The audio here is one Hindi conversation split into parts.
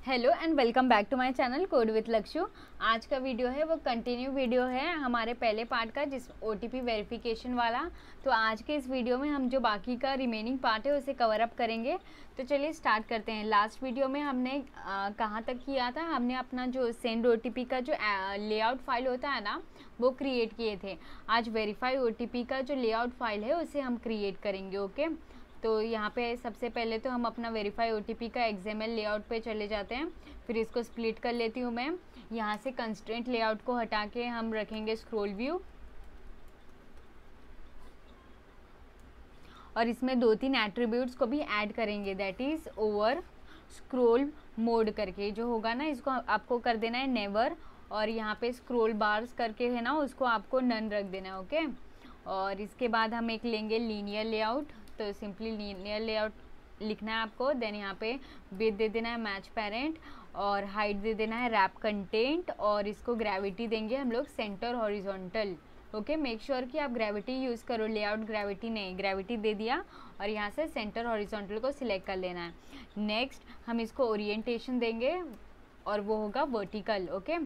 Hello and welcome back to my channel code with Lakshu. आज का वीडियो है वो कंटिन्यू वीडियो है हमारे पहले पार्ट का, जिस OTP वेरिफिकेशन वाला। तो आज के इस वीडियो में हम जो बाकी का रिमेनिंग पार्ट है उसे कवर अप करेंगे। तो चलिए स्टार्ट करते हैं। लास्ट वीडियो में हमने कहाँ तक किया था, हमने अपना जो सेंड OTP का जो लेआउट फाइल होता है ना वो क्रिएट किए थे। आज वेरीफाई OTP का जो लेआउट फाइल है उसे हम क्रिएट करेंगे। ओके, तो यहाँ पे सबसे पहले तो हम अपना वेरीफाई OTP का XML लेआउट पे चले जाते हैं। फिर इसको स्प्लिट कर लेती हूँ मैं। यहाँ से कंस्ट्रेंट लेआउट को हटा के हम रखेंगे स्क्रॉल व्यू, और इसमें 2-3 एट्रीब्यूट्स को भी ऐड करेंगे, that is over scroll mode करके जो होगा ना, इसको आपको कर देना है नेवर, और यहाँ पे स्क्रॉल बार्स करके है ना उसको आपको नन रख देना है। ओके, और इसके बाद हम एक लेंगे लीनियर लेआउट। तो सिंपली लीनियर लेआउट लिखना है आपको। देन यहाँ पे विड्थ दे देना है मैच पेरेंट, और हाइट दे देना है रैप कंटेंट, और इसको ग्रेविटी देंगे हम लोग centre horizontal. Okay, make sure कि आप ग्रेविटी यूज़ करो, लेआउट ग्रेविटी नहीं। ग्रेविटी दे दिया और यहाँ से सेंटर हॉरिजॉन्टल को सिलेक्ट कर लेना है। नेक्स्ट हम इसको ओरिएंटेशन देंगे और वो होगा वर्टिकल। ओके,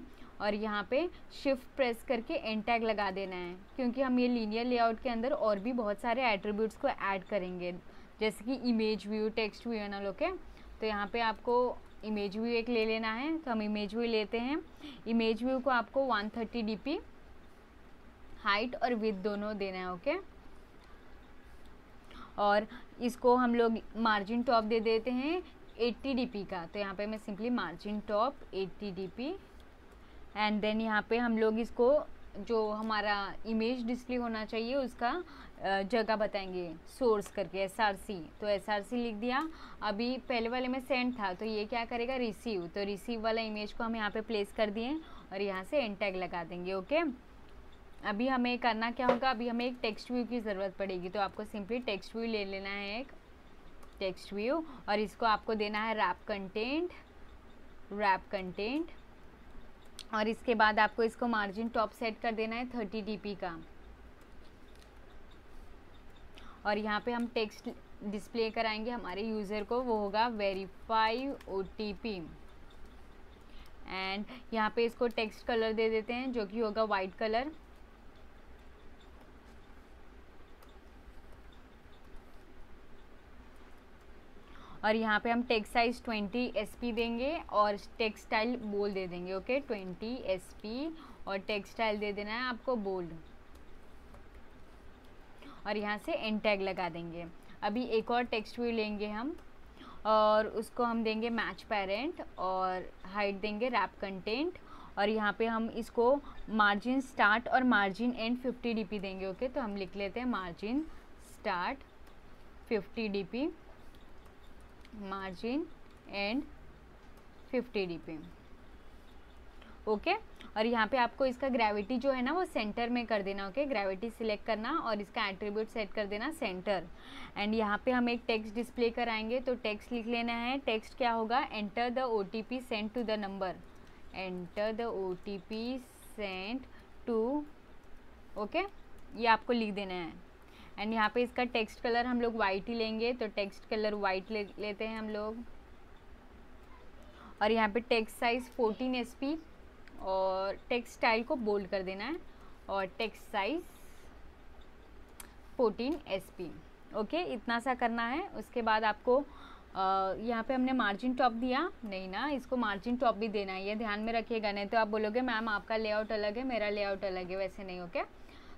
और यहाँ पे शिफ्ट प्रेस करके एंड टैग लगा देना है, क्योंकि हम ये लीनियर लेआउट के अंदर और भी बहुत सारे एट्रीब्यूट्स को ऐड करेंगे, जैसे कि image view, text view and all. Okay, तो यहाँ पे आपको इमेज व्यू एक ले लेना है, तो हम इमेज व्यू लेते हैं। इमेज व्यू को आपको 130 dp हाइट और विड्थ दोनों देना है। ओके, और इसको हम लोग मार्जिन टॉप दे देते हैं 80 dp का। तो यहाँ पे मैं simply margin top 80 dp, and then यहाँ पे हम लोग इसको जो हमारा इमेज डिस्प्ले होना चाहिए उसका जगह बताएंगे, सोर्स करके SRC। तो SRC लिख दिया। अभी पहले वाले में सेंड था, तो ये क्या करेगा, रिसीव। तो रिसीव वाला इमेज को हम यहाँ पे प्लेस कर दिए और यहाँ से एंड टैग लगा देंगे। ओके, अभी हमें करना क्या होगा, अभी हमें एक टेक्स्ट व्यू की ज़रूरत पड़ेगी। तो आपको सिंपली टेक्स्ट व्यू ले लेना है, एक टेक्स्ट व्यू, और इसको आपको देना है रैप कंटेंट, और इसके बाद आपको इसको मार्जिन टॉप सेट कर देना है 30 dp का। और यहाँ पे हम टेक्स्ट डिस्प्ले कराएंगे हमारे यूज़र को, वो होगा वेरीफाई OTP, एंड यहाँ पे इसको टेक्स्ट कलर दे देते हैं जो कि होगा वाइट कलर। और यहाँ पे हम टेक्स्ट साइज 20 SP देंगे और टेक्स्ट स्टाइल बोल्ड दे देंगे। ओके, 20 SP, और टेक्स्ट स्टाइल दे देना है आपको बोल्ड, और यहाँ से एंड टैग लगा देंगे। अभी एक और टेक्स्ट व्यू लेंगे हम, और उसको हम देंगे मैच पेरेंट, और हाइट देंगे रैप कंटेंट, और यहाँ पे हम इसको मार्जिन स्टार्ट और मार्जिन एंड 50 dp देंगे। ओके, तो हम लिख लेते हैं margin start 50 dp, margin and 50 dp। Okay, और यहाँ पे आपको इसका ग्रेविटी जो है ना वो सेंटर में कर देना। ओके, ग्रेविटी सिलेक्ट करना और इसका एट्रीब्यूट सेट कर देना सेंटर, एंड यहाँ पे हम एक टेक्स्ट डिस्प्ले कराएंगे। तो टेक्स्ट लिख लेना है। टेक्स्ट क्या होगा, enter the OTP send to the number, enter the OTP send to. Okay, ये आपको लिख देना है। एंड यहाँ पे इसका टेक्स्ट कलर हम लोग वाइट ही लेंगे, तो टेक्स्ट कलर वाइट लेते हैं हम लोग। और यहाँ पे टेक्स्ट साइज 14 SP, और टेक्स्ट स्टाइल को बोल्ड कर देना है, और टेक्स्ट साइज 14 SP। ओके, इतना सा करना है। उसके बाद आपको यहाँ पे हमने मार्जिन टॉप दिया नहीं ना, इसको मार्जिन टॉप भी देना है, ये ध्यान में रखिएगा, नहीं तो आप बोलोगे मैम आपका लेआउट अलग है मेरा लेआउट अलग है, वैसे नहीं। ओके,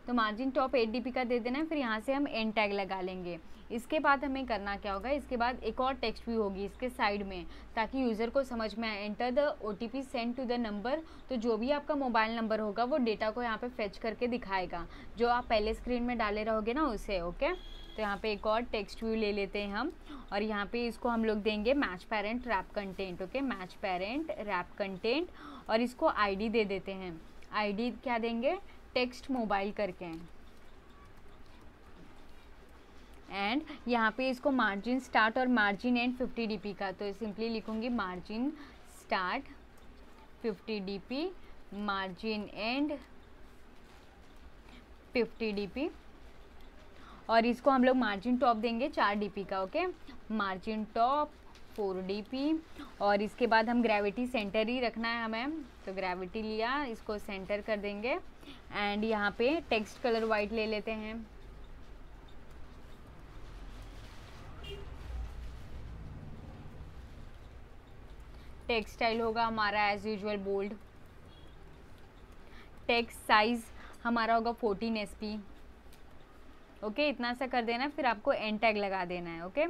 तो मार्जिन टॉप 8 dp का दे देना है। फिर यहाँ से हम एंड टैग लगा लेंगे। इसके बाद हमें करना क्या होगा, इसके बाद एक और टेक्स्ट व्यू होगी इसके साइड में, ताकि यूज़र को समझ में आए। Enter the OTP send to the number, तो जो भी आपका मोबाइल नंबर होगा वो डेटा को यहाँ पे फेच करके दिखाएगा, जो आप पहले स्क्रीन में डाले रहोगे ना उसे। ओके, तो यहाँ पे एक और टेक्स्ट व्यू ले लेते हैं हम, और यहाँ पे इसको हम लोग देंगे match parent wrap content. Okay, match parent wrap content, और इसको ID दे देते हैं। ID क्या देंगे, टेक्स्ट मोबाइल करके, एंड यहाँ पे इसको मार्जिन स्टार्ट और मार्जिन एंड 50 dp का। तो सिंपली लिखूंगी margin start 50 dp, margin and 50 dp, और इसको हम लोग मार्जिन टॉप देंगे 4 dp का। Okay, margin top 4DP। और इसके बाद हम ग्रेविटी सेंटर ही रखना है हमें, तो ग्रेविटी लिया, इसको सेंटर कर देंगे। एंड यहाँ पे टेक्स्ट कलर वाइट ले लेते हैं। टेक्स्ट स्टाइल होगा हमारा as usual bold. Text size हमारा होगा 14 SP। ओके, इतना सा कर देना, फिर आपको एंड टैग लगा देना है। ओके,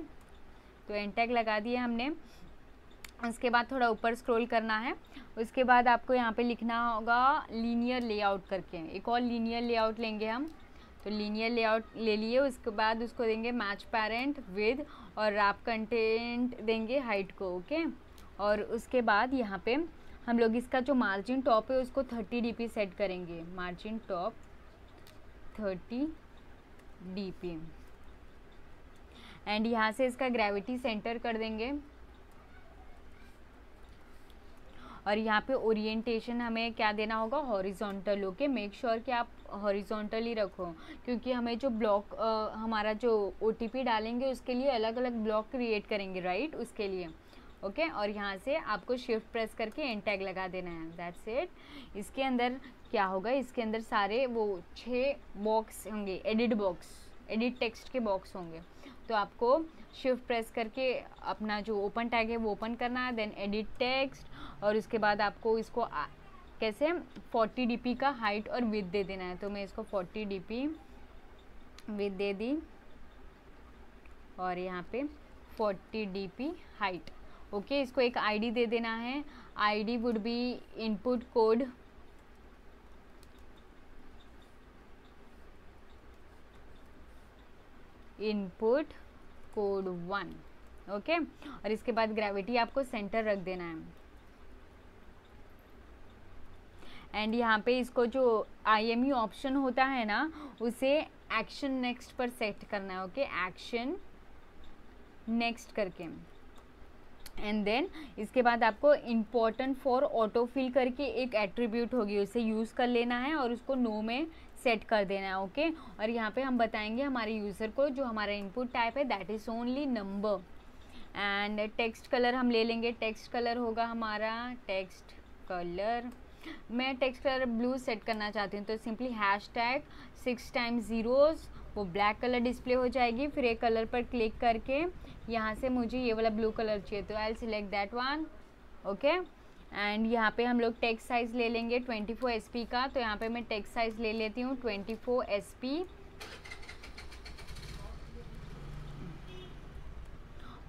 तो एंड टैग लगा दिया हमने। उसके बाद थोड़ा ऊपर स्क्रॉल करना है। उसके बाद आपको यहाँ पे लिखना होगा लीनियर लेआउट करके, एक और लीनियर लेआउट लेंगे हम। तो लीनियर लेआउट ले लिए, उसके बाद उसको देंगे मैच पेरेंट विद, और रैप कंटेंट देंगे हाइट को। ओके, और उसके बाद यहाँ पे हम लोग इसका जो मार्जिन टॉप है उसको 30 DP सेट करेंगे। Margin top 30 DP। एंड यहाँ से इसका ग्रेविटी सेंटर कर देंगे। और यहाँ पे ओरिएंटेशन हमें क्या देना होगा, हॉरिजॉन्टल। ओके, मेक श्योर कि आप हॉरिजॉन्टल ही रखो, क्योंकि हमें जो ब्लॉक हमारा जो OTP डालेंगे उसके लिए अलग अलग ब्लॉक क्रिएट करेंगे, राइट, उसके लिए। ओके, और यहाँ से आपको शिफ्ट प्रेस करके एंड टैग लगा देना है। That's it. इसके अंदर क्या होगा, इसके अंदर सारे वो 6 बॉक्स होंगे, एडिट बॉक्स, एडिट टेक्स्ट के बॉक्स होंगे। तो आपको शिफ्ट प्रेस करके अपना जो ओपन टैग है वो ओपन करना है, देन एडिट टेक्स्ट, और उसके बाद आपको इसको कैसे 40 DP का हाइट और विड्थ दे देना है। तो मैं इसको 40 DP विड्थ दे दी, और यहाँ पे 40 DP हाइट। ओके, इसको एक ID दे देना है। ID would be input code, input code 1। Okay, और इसके बाद ग्रेविटी आपको सेंटर रख देना है। एंड यहाँ पे इसको जो IME ऑप्शन होता है ना, उसे एक्शन नेक्स्ट पर सेट करना है। ओके, एक्शन नेक्स्ट करके, एंड देन इसके बाद आपको इम्पोर्टेंट फॉर ऑटो फिल करके एक एट्रीब्यूट होगी, उसे यूज़ कर लेना है और उसको नो में सेट कर देना है। ओके, और यहाँ पे हम बताएंगे हमारे यूज़र को जो हमारा इनपुट टाइप है that is only number. And text colour हम ले लेंगे। टेक्स्ट कलर होगा हमारा, टेक्स्ट कलर, मैं टेक्स्ट कलर ब्लू सेट करना चाहती हूँ, तो सिंपली हैशटैग 6 टाइम्स ज़ीरोज़, वो ब्लैक कलर डिस्प्ले हो जाएगी। फिर एक कलर पर क्लिक करके यहाँ से मुझे ये वाला ब्लू कलर चाहिए, तो I will select that one. Okay, and यहाँ पे हम लोग टेक्स्ट साइज़ ले लेंगे 24 SP का, तो यहाँ पे मैं टेक्स्ट साइज़ ले लेती हूँ 24 SP।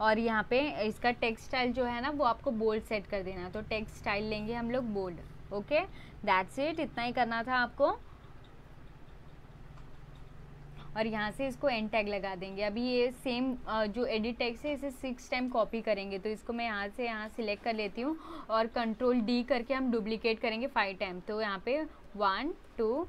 और यहाँ पे इसका टेक्स्ट स्टाइल जो है ना वो आपको बोल्ड सेट कर देना है, तो टेक्स्ट स्टाइल लेंगे हम लोग बोल्ड। ओके, दैट्स इट, इतना ही करना था आपको। और यहाँ से इसको एंड टैग लगा देंगे। अभी ये सेम जो एडिट टेक्स्ट है इसे 6 टाइम कॉपी करेंगे, तो इसको मैं यहाँ से यहाँ सिलेक्ट कर लेती हूँ और कंट्रोल D करके हम डुप्लीकेट करेंगे 5 टाइम। तो यहाँ पे 1 2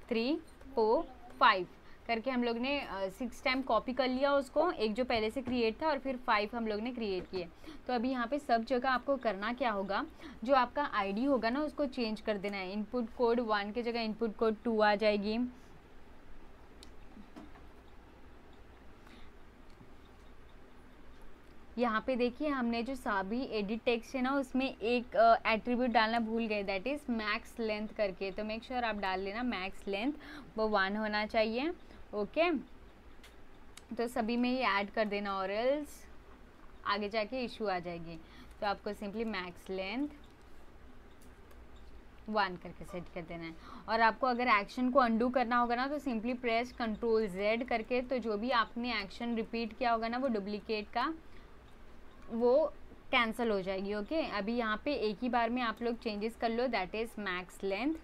3 4 5 करके हम लोग ने 6 टाइम कॉपी कर लिया उसको, एक जो पहले से क्रिएट था, और फिर 5 हम लोग ने क्रिएट किए। तो अभी यहाँ पे सब जगह आपको करना क्या होगा, जो आपका ID होगा ना उसको चेंज कर देना है। इनपुट कोड 1 की जगह इनपुट कोड 2 आ जाएगी। यहाँ पे देखिए हमने जो सभी एडिट टेक्स्ट है ना उसमें एक एट्रीब्यूट डालना भूल गए, दैट इज़ मैक्स लेंथ करके, तो मेक श्योर आप डाल लेना मैक्स लेंथ, वो 1 होना चाहिए। ओके, तो सभी में ही ऐड कर देना, और एल्स आगे जाके इशू आ जाएगी। तो आपको सिंपली मैक्स लेंथ 1 करके सेट कर देना है। और आपको अगर एक्शन को अंडू करना होगा ना तो सिंपली प्रेस कंट्रोल Z करके, तो जो भी आपने एक्शन रिपीट किया होगा ना वो डुप्लीकेट का वो कैंसिल हो जाएगी। ओके, अभी यहाँ पे एक ही बार में आप लोग चेंजेस कर लो, that is max length,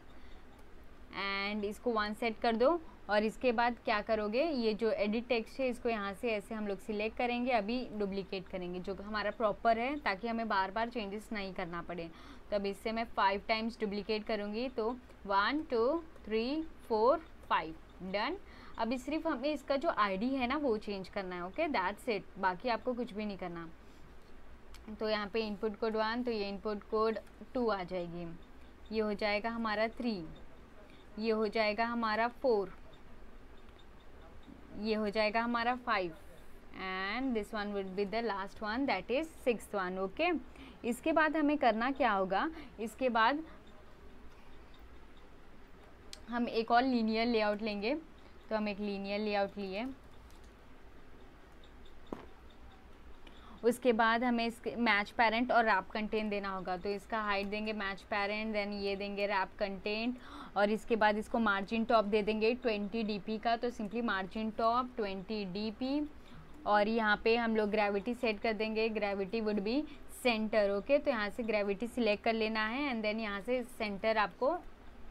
and इसको 1 सेट कर दो। और इसके बाद क्या करोगे, ये जो एडिट टेक्स्ट है इसको यहाँ से ऐसे हम लोग सिलेक्ट करेंगे, अभी डुप्लीकेट करेंगे जो हमारा प्रॉपर है, ताकि हमें बार बार चेंजेस नहीं करना पड़े। तो अब इससे मैं 5 टाइम्स डुप्लीकेट करूँगी, तो 1 2 3 4 5 डन। अभी सिर्फ हमें इसका जो ID है ना वो चेंज करना है। ओके, दैट्स इट, बाकी आपको कुछ भी नहीं करना। तो यहाँ पे इनपुट कोड 1, तो ये इनपुट कोड 2 आ जाएगी, ये हो जाएगा हमारा 3, ये हो जाएगा हमारा 4, ये हो जाएगा हमारा 5, and this one will be the last one, that is 6th one. Okay, इसके बाद हमें करना क्या होगा, इसके बाद हम एक और लीनियर लेआउट लेंगे। तो हम एक लीनियर लेआउट लिए, उसके बाद हमें इसके मैच पेरेंट और रैप कंटेंट देना होगा। तो इसका हाइट देंगे मैच पेरेंट, देन ये देंगे रैप कंटेंट, और इसके बाद इसको मार्जिन टॉप दे देंगे 20 dp का। तो सिंपली मार्जिन टॉप 20 dp, और यहाँ पे हम लोग ग्रेविटी सेट कर देंगे, gravity would be centre. Okay, तो यहाँ से ग्रेविटी सिलेक्ट कर लेना है एंड देन यहाँ से सेंटर आपको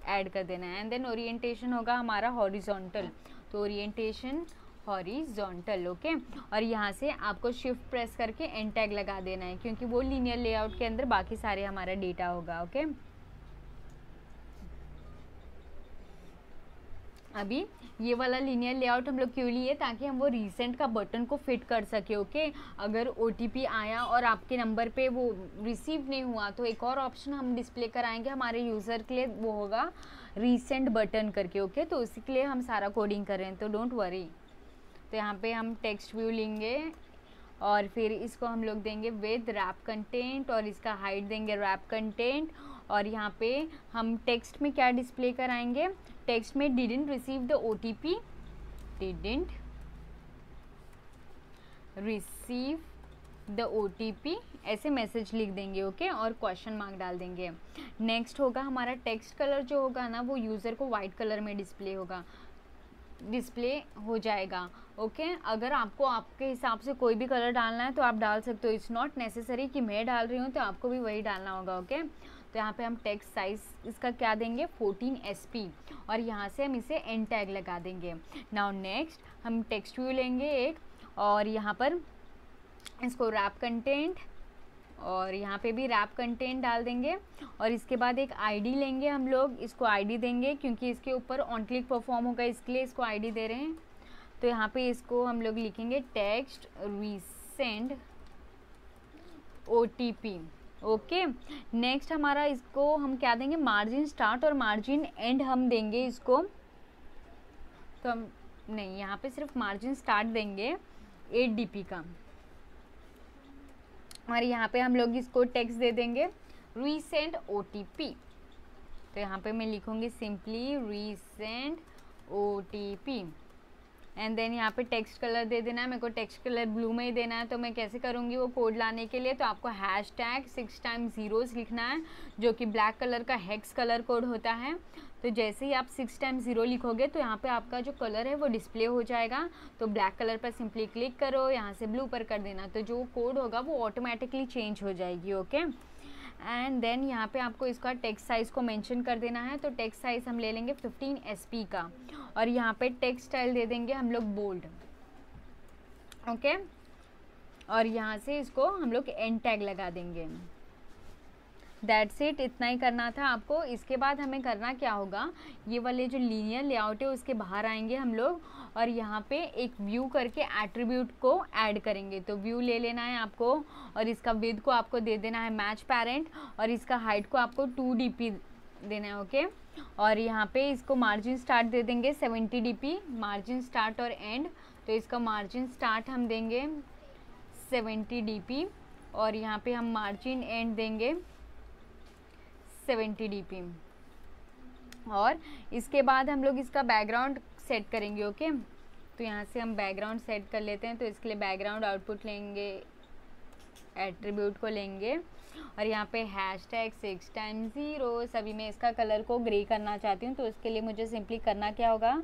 ऐड कर देना है। एंड देन ओरिएंटेशन होगा हमारा हॉरिजॉन्टल, तो ओरिएंटेशन हॉरिजॉन्टल। ओके, और यहाँ से आपको शिफ्ट प्रेस करके एंड टैग लगा देना है, क्योंकि वो लीनियर लेआउट के अंदर बाकी सारे हमारा डेटा होगा। ओके, अभी ये वाला लीनियर लेआउट हम लोग क्यों लिए, ताकि हम वो रीसेंट का बटन को फिट कर सके। ओके, अगर OTP आया और आपके नंबर पे वो रिसीव नहीं हुआ तो एक और ऑप्शन हम डिस्प्ले कराएंगे हमारे यूज़र के लिए, वो होगा रीसेंट बटन करके। ओके, तो उसी के लिए हम सारा कोडिंग कर रहे हैं, तो डोंट वरी। तो यहाँ पे हम टेक्स्ट व्यू लेंगे और फिर इसको हम लोग देंगे विद रैप कंटेंट, और इसका हाइट देंगे रैप कंटेंट, और यहाँ पे हम टेक्स्ट में क्या डिस्प्ले कराएंगे, टेक्स्ट में didn't receive the OTP, didn't receive the OTP ऐसे मैसेज लिख देंगे। ओके, और क्वेश्चन मार्क डाल देंगे। नेक्स्ट होगा हमारा टेक्स्ट कलर जो होगा ना, वो यूज़र को वाइट कलर में डिस्प्ले हो जाएगा। ओके, अगर आपको आपके हिसाब से कोई भी कलर डालना है तो आप डाल सकते हो, इट्स नॉट नेसेसरी कि मैं डाल रही हूँ तो आपको भी वही डालना होगा। ओके, तो यहाँ पे हम टेक्स्ट साइज इसका क्या देंगे 14 SP, और यहाँ से हम इसे एंड टैग लगा देंगे। नाउ नेक्स्ट हम टेक्स्ट व्यू लेंगे एक, और यहाँ पर इसको रैप कंटेंट, और यहाँ पे भी रैप कंटेंट डाल देंगे, और इसके बाद एक आईडी लेंगे हम लोग, इसको आईडी देंगे क्योंकि इसके ऊपर ऑन क्लिक परफॉर्म होगा, इसके लिए इसको आईडी दे रहे हैं। तो यहाँ पे इसको हम लोग लिखेंगे text resend OTP। Okay, next हमारा इसको हम क्या देंगे, मार्जिन स्टार्ट और मार्जिन एंड हम देंगे इसको। तो हम नहीं, यहाँ पे सिर्फ मार्जिन स्टार्ट देंगे 8 dp का, और यहाँ पे हम लोग इसको टेक्स्ट दे देंगे रीसेंड OTP। तो यहाँ पे मैं लिखूँगी simply resend OTP, and then यहाँ पे टेक्स्ट कलर दे देना है, मेरे को टेक्स्ट कलर ब्लू में ही देना है। तो मैं कैसे करूँगी वो कोड लाने के लिए, तो आपको हैशटैग 6 टाइम्स zeros लिखना है, जो कि ब्लैक कलर का हेक्स कलर कोड होता है। तो जैसे ही आप 6 टाइम्स 0 लिखोगे तो यहाँ पे आपका जो कलर है वो डिस्प्ले हो जाएगा। तो ब्लैक कलर पर सिंपली क्लिक करो, यहाँ से ब्लू पर कर देना, तो जो कोड होगा वो ऑटोमेटिकली चेंज हो जाएगी। ओके, एंड देन यहाँ पे आपको इसका टेक्स्ट साइज़ को मेंशन कर देना है। तो टेक्स्ट साइज़ हम ले लेंगे 15 SP का, और यहाँ पे टेक्स्ट स्टाइल दे देंगे हम लोग बोल्ड। ओके, और यहाँ से इसको हम लोग एंड टैग लगा देंगे। दैट्स इट, इतना ही करना था आपको। इसके बाद हमें करना क्या होगा, ये वाले जो लीनियर लेआउट है उसके बाहर आएंगे हम लोग, और यहाँ पे एक व्यू करके एट्रीब्यूट को ऐड करेंगे। तो व्यू ले लेना है आपको, और इसका विड्थ को आपको दे देना है मैच पेरेंट, और इसका हाइट को आपको 2 dp देना है। ओके, और यहाँ पे इसको मार्जिन स्टार्ट दे देंगे 70 dp, मार्जिन स्टार्ट और एंड। तो इसका मार्जिन स्टार्ट हम देंगे 70 dp, और यहाँ पे हम मार्जिन एंड देंगे 70 dp, और इसके बाद हम लोग इसका बैकग्राउंड सेट करेंगे। ओके, तो यहाँ से हम बैकग्राउंड सेट कर लेते हैं। तो इसके लिए बैकग्राउंड आउटपुट लेंगे, एट्रीब्यूट को लेंगे, और यहाँ पे हैशटैग 6 टाइम्स zeros। अभी मैं इसका कलर को ग्रे करना चाहती हूँ, तो उसके लिए मुझे सिंपली करना क्या होगा,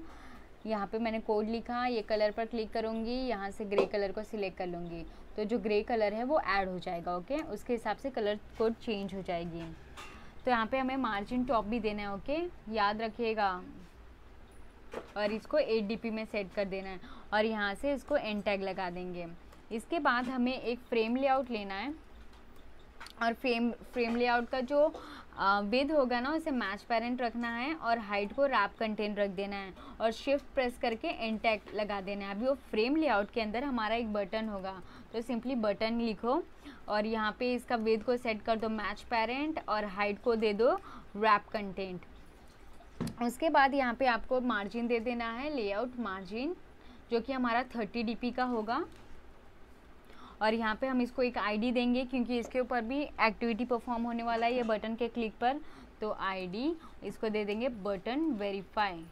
यहाँ पे मैंने कोड लिखा, ये कलर पर क्लिक करूँगी, यहाँ से ग्रे कलर को सिलेक्ट कर लूँगी, तो जो ग्रे कलर है वो ऐड हो जाएगा। ओके, उसके हिसाब से कलर कोड चेंज हो जाएगी। तो यहाँ पे हमें मार्जिन टॉप भी देना है। ओके, याद रखिएगा, और इसको 8 dp में सेट कर देना है, और यहाँ से इसको एंड टैग लगा देंगे। इसके बाद हमें एक फ्रेम लेआउट लेना है, और फ्रेम लेआउट का जो विड्थ होगा ना उसे मैच पेरेंट रखना है, और हाइट को रैप कंटेंट रख देना है, और शिफ्ट प्रेस करके एंड टैग लगा देना है। अभी वो फ्रेम लेआउट के अंदर हमारा एक बटन होगा, तो सिंपली बटन लिखो, और यहाँ पे इसका विड्थ को सेट कर दो मैच पेरेंट, और हाइट को दे दो रैप कंटेंट। उसके बाद यहाँ पे आपको मार्जिन दे देना है, लेआउट मार्जिन, जो कि हमारा 30 dp का होगा। और यहाँ पे हम इसको एक आईडी देंगे क्योंकि इसके ऊपर भी एक्टिविटी परफॉर्म होने वाला है ये बटन के क्लिक पर। तो आईडी इसको दे देंगे बटन वेरीफाई,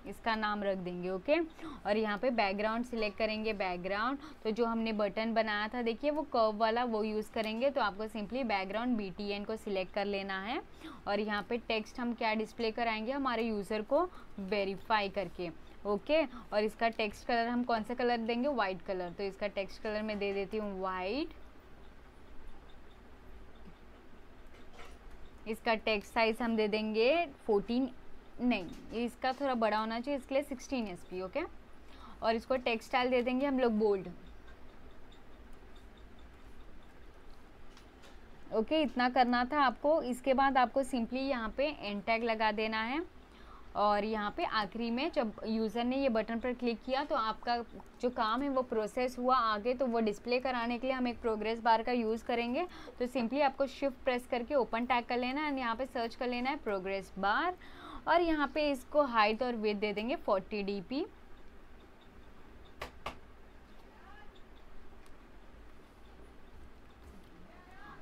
इसका नाम रख देंगे। ओके, और यहाँ पे बैकग्राउंड सिलेक्ट करेंगे। बैकग्राउंड तो जो हमने बटन बनाया था देखिए वो कर्व वाला, वो यूज़ करेंगे। तो आपको सिंपली बैकग्राउंड BTN को सिलेक्ट कर लेना है। और यहाँ पे टेक्स्ट हम क्या डिस्प्ले कराएंगे, हमारे यूज़र को वेरीफाई करके। ओके, और इसका टेक्स्ट कलर हम कौन सा कलर देंगे, वाइट कलर। तो इसका टेक्स्ट कलर मैं दे देती हूँ वाइट। इसका टेक्स्ट साइज हम दे देंगे 14, नहीं इसका थोड़ा बड़ा होना चाहिए, इसके लिए 16 SP। ओके, और इसको टेक्स्ट स्टाइल दे देंगे हम लोग बोल्ड। ओके, इतना करना था आपको। इसके बाद आपको सिंपली यहाँ पे एंड टैग लगा देना है। और यहाँ पे आखिरी में जब यूज़र ने ये बटन पर क्लिक किया तो आपका जो काम है वो प्रोसेस हुआ आगे, तो वो डिस्प्ले कराने के लिए हम एक प्रोग्रेस बार का यूज़ करेंगे। तो सिंपली आपको शिफ्ट प्रेस करके ओपन टैग कर लेना है, यहाँ पे सर्च कर लेना है प्रोग्रेस बार। और यहाँ पे इसको हाइट और विड्थ दे देंगे 40 dp।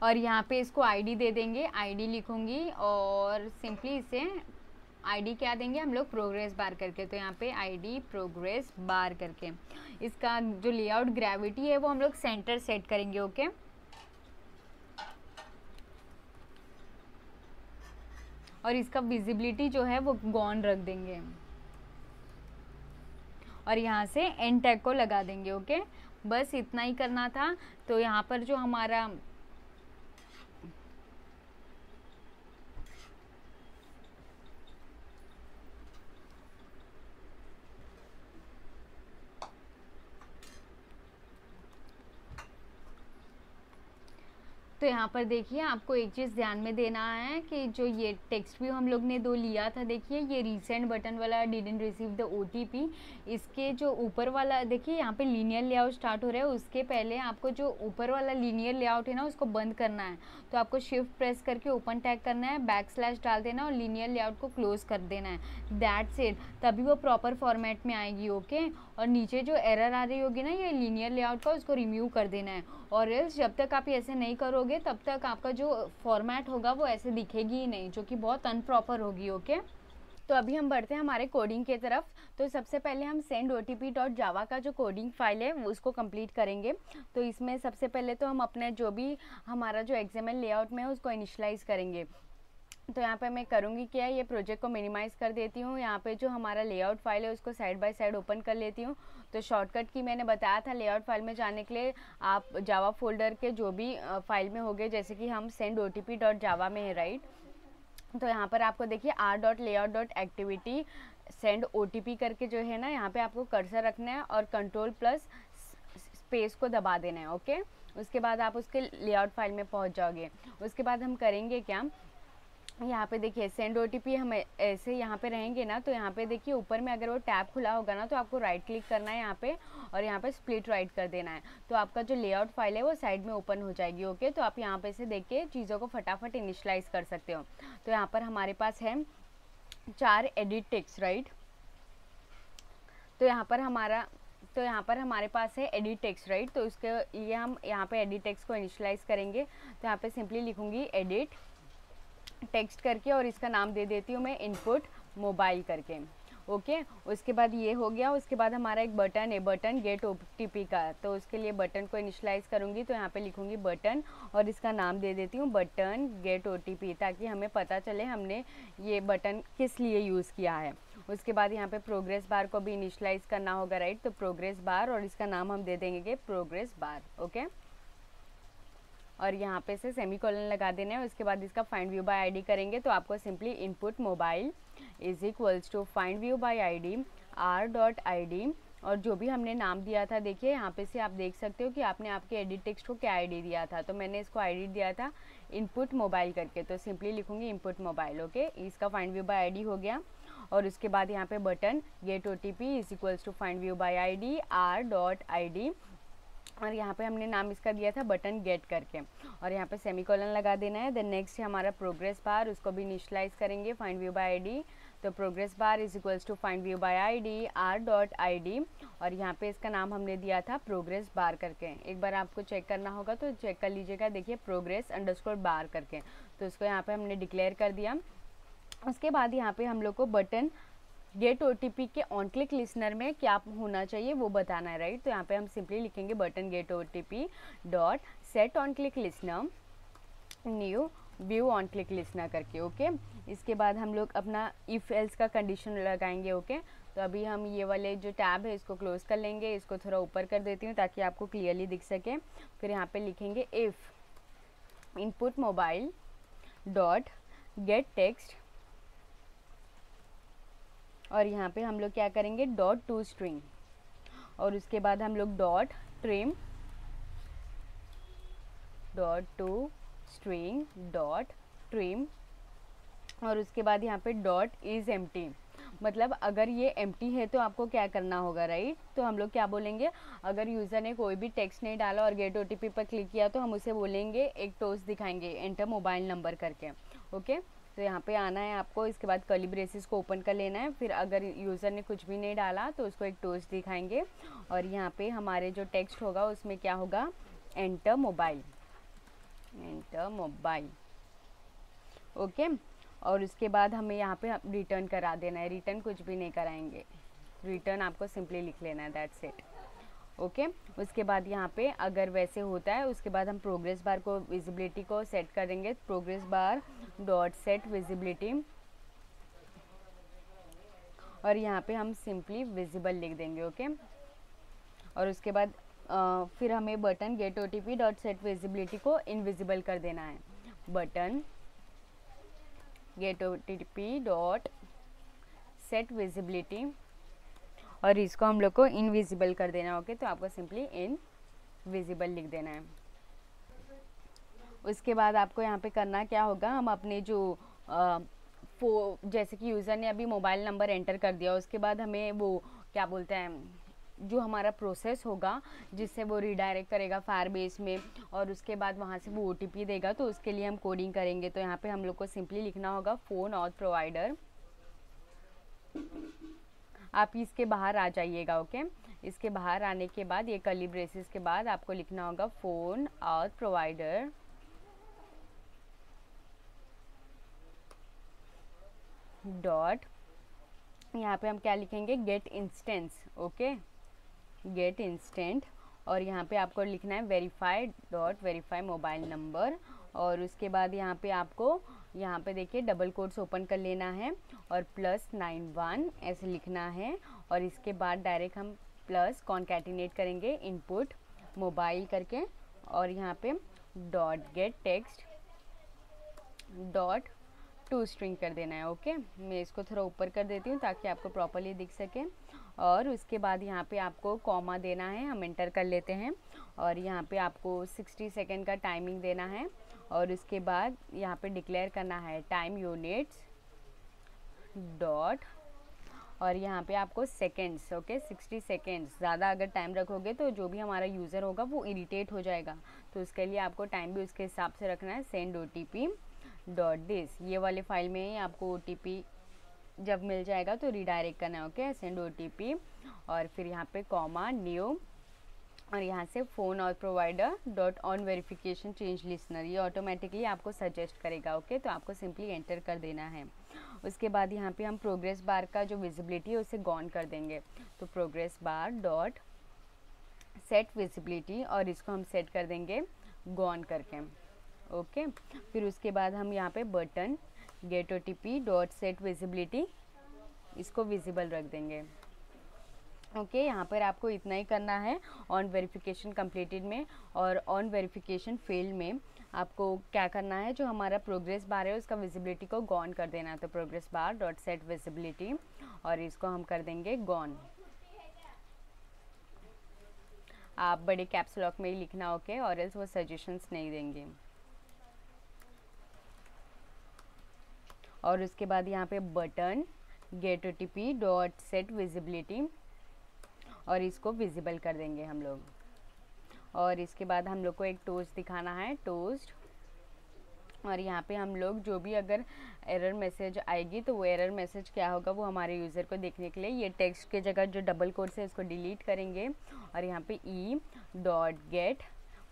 और यहाँ पे इसको आईडी दे देंगे, आईडी लिखूंगी और सिंपली इसे आईडी क्या देंगे हम लोग, प्रोग्रेस बार करके। तो यहाँ पे आईडी प्रोग्रेस बार करके इसका जो लेआउट ग्रेविटी है वो हम लोग सेंटर सेट करेंगे। ओके, और इसका विजिबिलिटी जो है वो गॉन रख देंगे और यहाँ से एंड टैग को लगा देंगे। ओके, बस इतना ही करना था। तो यहाँ पर जो हमारा तो यहाँ पर देखिए आपको एक चीज़ ध्यान में देना है कि जो ये टेक्स्ट व्यू हम लोग ने 2 लिया था, देखिए ये रीसेंट बटन वाला डिडंट रिसीव द OTP, इसके जो ऊपर वाला देखिए यहाँ पे लीनियर लेआउट स्टार्ट हो रहा है, उसके पहले आपको जो ऊपर वाला लीनियर लेआउट है ना उसको बंद करना है। तो आपको शिफ्ट प्रेस करके ओपन टैग करना है, बैकस्लैश डाल देना और लीनियर लेआउट को क्लोज कर देना है। दैट्स इट, तभी वो प्रॉपर फॉर्मेट में आएगी। ओके, और नीचे जो एरर आ रही होगी ना ये लीनियर लेआउट का, उसको रिमूव कर देना है। और जब तक आप ऐसे नहीं करोगे तब तक आपका जो फॉर्मेट होगा वो ऐसे दिखेगी ही नहीं, जो कि बहुत अनप्रॉपर होगी। ओके, तो अभी हम बढ़ते हैं हमारे कोडिंग के तरफ। तो सबसे पहले हम sendotp.java का जो कोडिंग फाइल है उसको कंप्लीट करेंगे। तो इसमें सबसे पहले तो हम अपने जो भी हमारा जो XML लेआउट में है उसको इनिशियलाइज करेंगे। तो यहाँ पे मैं करूँगी क्या, ये प्रोजेक्ट को मिनिमाइज़ कर देती हूँ। यहाँ पे जो हमारा लेआउट फाइल है उसको साइड बाय साइड ओपन कर लेती हूँ। तो शॉर्टकट की मैंने बताया था लेआउट फाइल में जाने के लिए आप जावा फोल्डर के जो भी फाइल में होंगे, जैसे कि हम sendotp.java में है, राइट। तो यहाँ पर आपको देखिए r.layout.activity सेंड OTP करके जो है ना, यहाँ पे आपको कर्सर रखना है और कंट्रोल प्लस स्पेस को दबा देना है। ओके, उसके बाद आप उसके लेआउट फाइल में पहुँच जाओगे। उसके बाद हम करेंगे क्या, यहाँ पे देखिए सेंड OTP हम ऐसे यहाँ पे रहेंगे ना, तो यहाँ पे देखिए ऊपर में अगर वो टैब खुला होगा ना तो आपको राइट क्लिक करना है यहाँ पे और यहाँ पे स्प्लिट राइट कर देना है। तो आपका जो लेआउट फाइल है वो साइड में ओपन हो जाएगी। ओके, तो आप यहाँ पे से देख के चीज़ों को फटाफट इनिशलाइज कर सकते हो। तो यहाँ पर हमारे पास है 4 एडिट टेक्स्ट, राइट। तो यहाँ पर हमारे पास है एडिट टेक्स्ट, राइट। तो उसके लिए हम यहाँ पे एडिट टेक्स्ट को इनिशलाइज करेंगे। तो यहाँ पे सिंपली लिखूँगी एडिट टेक्स्ट करके और इसका नाम दे देती हूँ मैं इनपुट मोबाइल करके। ओके, उसके बाद ये हो गया। उसके बाद हमारा एक बटन है, बटन गेट OTP का। तो उसके लिए बटन को इनिशलाइज करूँगी। तो यहाँ पे लिखूँगी बटन और इसका नाम दे देती हूँ बटन गेट OTP, ताकि हमें पता चले हमने ये बटन किस लिए यूज़ किया है। उसके बाद यहाँ पे प्रोग्रेस बार को भी इनिशलाइज करना होगा, राइट। तो प्रोग्रेस बार और इसका नाम हम दे देंगे प्रोग्रेस बार। ओके, और यहाँ पे से सेमीकोलन लगा देना है। उसके बाद इसका फाइंड व्यू बाय आईडी करेंगे। तो आपको simply input mobile is equals to find view by ID r.id और जो भी हमने नाम दिया था, देखिए यहाँ पे से आप देख सकते हो कि आपने आपके एडिट टेक्स्ट को क्या आईडी दिया था। तो मैंने इसको आईडी दिया था इनपुट मोबाइल करके। तो सिंपली लिखूँगी इनपुट मोबाइल। ओके, इसका फाइंड व्यू बाय आईडी हो गया। और उसके बाद यहाँ पे button get OTP is equals to find view by ID r.id और यहाँ पे हमने नाम इसका दिया था बटन गेट करके और यहाँ पे सेमीकोलन लगा देना है। देन नेक्स्ट है हमारा प्रोग्रेस बार, उसको भी इनिशियलाइज करेंगे फाइंड व्यू बाय आईडी तो progress bar is equals to find view by ID r.id, और यहाँ पे इसका नाम हमने दिया था प्रोग्रेस बार करके। एक बार आपको चेक करना होगा तो चेक कर लीजिएगा, देखिए प्रोग्रेस अंडरस्कोर बार करके, तो इसको यहाँ पे हमने डिक्लेयर कर दिया। उसके बाद यहाँ पे हम लोग को बटन गेट OTP के ऑन क्लिक लिसनर में क्या होना चाहिए वो बताना है, राइट। तो यहाँ पे हम सिंपली लिखेंगे button get OTP dot set on click listener new view on click listener करके, ओके। इसके बाद हम लोग अपना इफ एल्स का कंडीशन लगाएंगे, ओके। तो अभी हम ये वाले जो टैब है इसको क्लोज कर लेंगे, इसको थोड़ा ऊपर कर देती हूँ ताकि आपको क्लियरली दिख सके। फिर यहाँ पे लिखेंगे if input mobile dot get text, और यहाँ पे हम लोग क्या करेंगे डॉट टू स्ट्रिंग, और उसके बाद हम लोग dot trim dot to string dot trim, और उसके बाद यहाँ पे डॉट इज एम्प्टी। मतलब अगर ये एम्प्टी है तो आपको क्या करना होगा, राइट। तो हम लोग क्या बोलेंगे, अगर यूज़र ने कोई भी टेक्स्ट नहीं डाला और गेट OTP पर क्लिक किया तो हम उसे बोलेंगे एक टोस्ट दिखाएंगे एंटर मोबाइल नंबर करके, ओके। तो यहाँ पे आना है आपको, इसके बाद कर्ली ब्रेसेस को ओपन कर लेना है, फिर अगर यूज़र ने कुछ भी नहीं डाला तो उसको एक टोस्ट दिखाएंगे, और यहाँ पे हमारे जो टेक्स्ट होगा उसमें क्या होगा एंटर मोबाइल ओके। और उसके बाद हमें यहाँ पे रिटर्न करा देना है, रिटर्न कुछ भी नहीं कराएंगे, रिटर्न आपको सिंपली लिख लेना है, दैट्स इट, ओके। उसके बाद यहाँ पे अगर वैसे होता है उसके बाद हम प्रोग्रेस बार को विजिबिलिटी को सेट करेंगे, progress bar dot set visibility, और यहाँ पे हम सिंपली विजिबल लिख देंगे, ओके। और उसके बाद फिर हमें button get OTP dot set visibility को इनविजिबल कर देना है, button get OTP dot set visibility, और इसको हम लोग को इनविजिबल कर देना है, ओके। तो आपको सिंपली इनविजिबल लिख देना है। उसके बाद आपको यहाँ पे करना क्या होगा, हम अपने जो जैसे कि यूज़र ने अभी मोबाइल नंबर एंटर कर दिया, उसके बाद हमें वो क्या बोलते हैं जो हमारा प्रोसेस होगा जिससे वो रिडायरेक्ट करेगा फायरबेस में, और उसके बाद वहाँ से वो OTP देगा, तो उसके लिए हम कोडिंग करेंगे। तो यहाँ पे हम लोग को सिंपली लिखना होगा फ़ोन ऑथ प्रोवाइडर, आप इसके बाहर आ जाइएगा, ओके। इसके बाहर आने के बाद ये कर्ली ब्रेसेस के बाद आपको लिखना होगा फ़ोन ऑथ प्रोवाइडर डॉट, यहाँ पे हम क्या लिखेंगे get instance, okay, get instant, और यहाँ पे आपको लिखना है verify dot verify mobile number, और उसके बाद यहाँ पे आपको यहाँ पे देखिए डबल कोट्स ओपन कर लेना है और +91 ऐसे लिखना है, और इसके बाद डायरेक्ट हम प्लस कॉन्कैटिनेट करेंगे इनपुट मोबाइल करके, और यहाँ पे dot get text dot to string कर देना है, ओके। मैं इसको थोड़ा ऊपर कर देती हूँ ताकि आपको प्रॉपरली दिख सके, और उसके बाद यहाँ पे आपको कॉमा देना है, हम एंटर कर लेते हैं, और यहाँ पे आपको 60 सेकेंड का टाइमिंग देना है, और उसके बाद यहाँ पे डिक्लेयर करना है टाइम यूनिट्स डॉट, और यहाँ पे आपको सेकेंड्स, ओके 60 सेकेंड्स, ज़्यादा अगर टाइम रखोगे तो जो भी हमारा यूज़र होगा वो इरिटेट हो जाएगा, तो उसके लिए आपको टाइम भी उसके हिसाब से रखना है। सेंड OTP डॉट दिस, ये वाले फाइल में ही आपको OTP जब मिल जाएगा तो रिडायरेक्ट करना है, ओके। सेंड OTP, और फिर यहाँ पे कॉमा न्यू, और यहाँ से फ़ोन और provider dot on verification change listener, ये ऑटोमेटिकली आपको सजेस्ट करेगा, ओके। तो आपको सिंपली एंटर कर देना है। उसके बाद यहाँ पे हम प्रोग्रेस बार का जो विजिबिलिटी है उसे गॉन कर देंगे, तो प्रोग्रेस बार डॉट सेट विजिबिलिटी, और इसको हम सेट कर देंगे गॉन करके, ओके। फिर उसके बाद हम यहाँ पे button get OTP dot set visibility, इसको विजिबल रख देंगे, ओके। यहाँ पर आपको इतना ही करना है ऑन वेरिफिकेशन कंप्लीटेड में, और ऑन वेरिफिकेशन फील्ड में आपको क्या करना है, जो हमारा प्रोग्रेस बार है उसका विजिबिलिटी को गॉन कर देना है, तो प्रोग्रेस बार डॉट सेट विजिबिलिटी, और इसको हम कर देंगे गॉन। आप बड़े कैप्स लॉक में ही लिखना, ओके, और एल्स वो सजेशंस नहीं देंगे। और उसके बाद यहाँ पे button get OTP dot set visibility, और इसको विजिबल कर देंगे हम लोग, और इसके बाद हम लोग को एक टोस्ट दिखाना है, टोस्ट, और यहाँ पे हम लोग जो भी अगर एरर मैसेज आएगी तो वो एरर मैसेज क्या होगा वो हमारे यूज़र को देखने के लिए ये टेक्स्ट के जगह जो डबल कोट्स है इसको डिलीट करेंगे और यहाँ पे e.get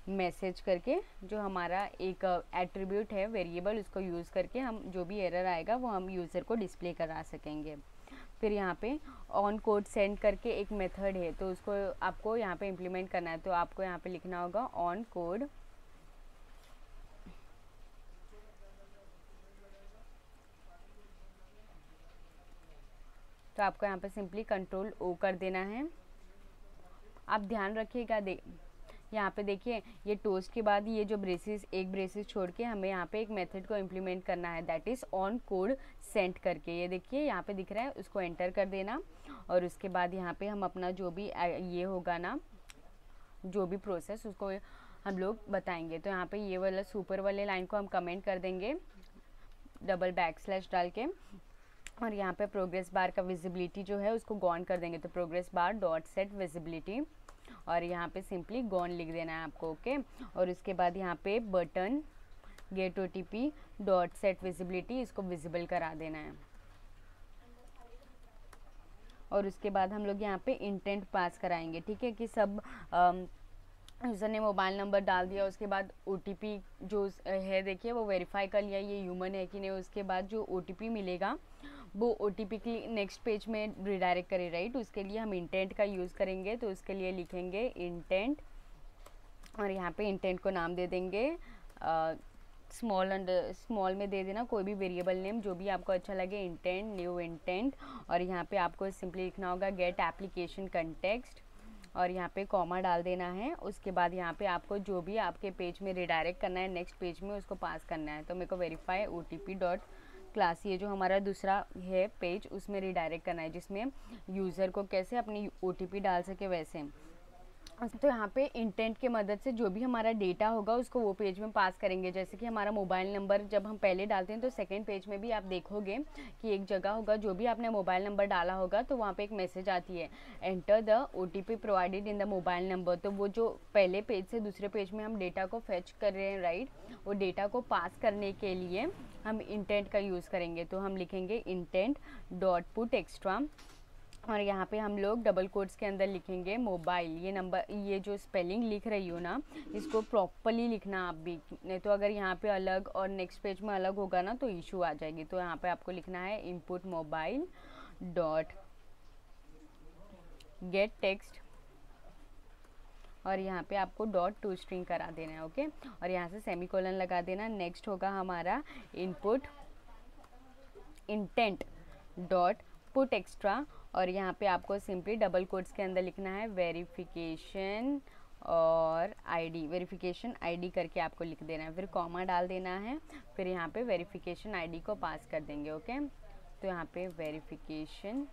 मैसेज करके जो हमारा एक एट्रीब्यूट है वेरिएबल उसको यूज़ करके हम जो भी एरर आएगा वो हम यूज़र को डिस्प्ले करा सकेंगे। फिर यहाँ पे ऑन कोड सेंड करके एक मेथड है तो उसको आपको यहाँ पे इम्प्लीमेंट करना है। तो आपको यहाँ पे लिखना होगा ऑन कोड तो आपको यहाँ पे सिंपली कंट्रोल ओ कर देना है। आप ध्यान रखिएगा यहाँ पे देखिए ये टोस्ट के बाद ये जो ब्रेसेस एक ब्रेसेस छोड़ के हमें यहाँ पे एक मेथड को इम्प्लीमेंट करना है that is on code send करके। ये देखिए यहाँ पे दिख रहा है उसको एंटर कर देना और उसके बाद यहाँ पे हम अपना जो भी ये होगा ना जो भी प्रोसेस उसको हम लोग बताएंगे। तो यहाँ पे ये वाला सुपर वाले लाइन को हम कमेंट कर देंगे डबल बैकस्लैश डाल के और यहाँ पे प्रोग्रेस बार का विजिबिलिटी जो है उसको गॉन कर देंगे। तो प्रोग्रेस बार डॉट सेट विजिबिलिटी और यहाँ पे सिंपली गॉन लिख देना है आपको ओके। और उसके बाद यहाँ पे button get OTP dot set visibility इसको विजिबल करा देना है। और उसके बाद हम लोग यहाँ पे इंटेंट पास कराएंगे, ठीक है, कि सब यूज़र ने मोबाइल नंबर डाल दिया उसके बाद OTP जो है देखिए वो वेरीफाई कर लिया ये ह्यूमन है कि नहीं। उसके बाद जो OTP मिलेगा वो OTP की नेक्स्ट पेज में रिडायरेक्ट करे, राइट। उसके लिए हम इंटेंट का यूज़ करेंगे तो उसके लिए लिखेंगे इंटेंट और यहाँ पे इंटेंट को नाम दे देंगे स्मॉल में दे देना कोई भी वेरिएबल नेम जो भी आपको अच्छा लगे, इंटेंट न्यू इंटेंट। और यहाँ पे आपको सिंपली लिखना होगा गेट एप्लीकेशन कंटेक्स्ट और यहाँ पे कॉमा डाल देना है। उसके बाद यहाँ पे आपको जो भी आपके पेज में रिडायरेक्ट करना है नेक्स्ट पेज में उसको पास करना है। तो मेरे को वेरीफाई OTP डॉट क्लास ये जो हमारा दूसरा है पेज उसमें रिडायरेक्ट करना है जिसमें यूज़र को कैसे अपनी OTP डाल सके वैसे। तो यहाँ पे इंटेंट के मदद से जो भी हमारा डेटा होगा उसको वो पेज में पास करेंगे। जैसे कि हमारा मोबाइल नंबर जब हम पहले डालते हैं तो सेकंड पेज में भी आप देखोगे कि एक जगह होगा जो भी आपने मोबाइल नंबर डाला होगा तो वहाँ पे एक मैसेज आती है enter the OTP provided in the mobile number. तो वो जो पहले पेज से दूसरे पेज में हम डेटा को फेच कर रहे हैं, राइट, वो डेटा को पास करने के लिए हम इंटेंट का यूज़ करेंगे। तो हम लिखेंगे इंटेंट डॉट पुट एक्स्ट्रा और यहाँ पे हम लोग डबल कोट्स के अंदर लिखेंगे मोबाइल। ये नंबर ये जो स्पेलिंग लिख रही हो ना इसको प्रॉपरली लिखना आप भी, नहीं तो अगर यहाँ पे अलग और नेक्स्ट पेज में अलग होगा ना तो इशू आ जाएगी। तो यहाँ पे आपको लिखना है input mobile dot get text और यहाँ पे आपको डॉट टू स्ट्रिंग करा देना है ओके। और यहाँ से सेमीकोलन लगा देना। नेक्स्ट होगा हमारा input intent dot put extra और यहाँ पे आपको सिंपली डबल कोट्स के अंदर लिखना है वेरिफिकेशन और ID, वेरिफिकेशन ID करके आपको लिख देना है। फिर कॉमा डाल देना है, फिर यहाँ पे वेरिफिकेशन ID को पास कर देंगे ओके। तो यहाँ पे वेरिफिकेशन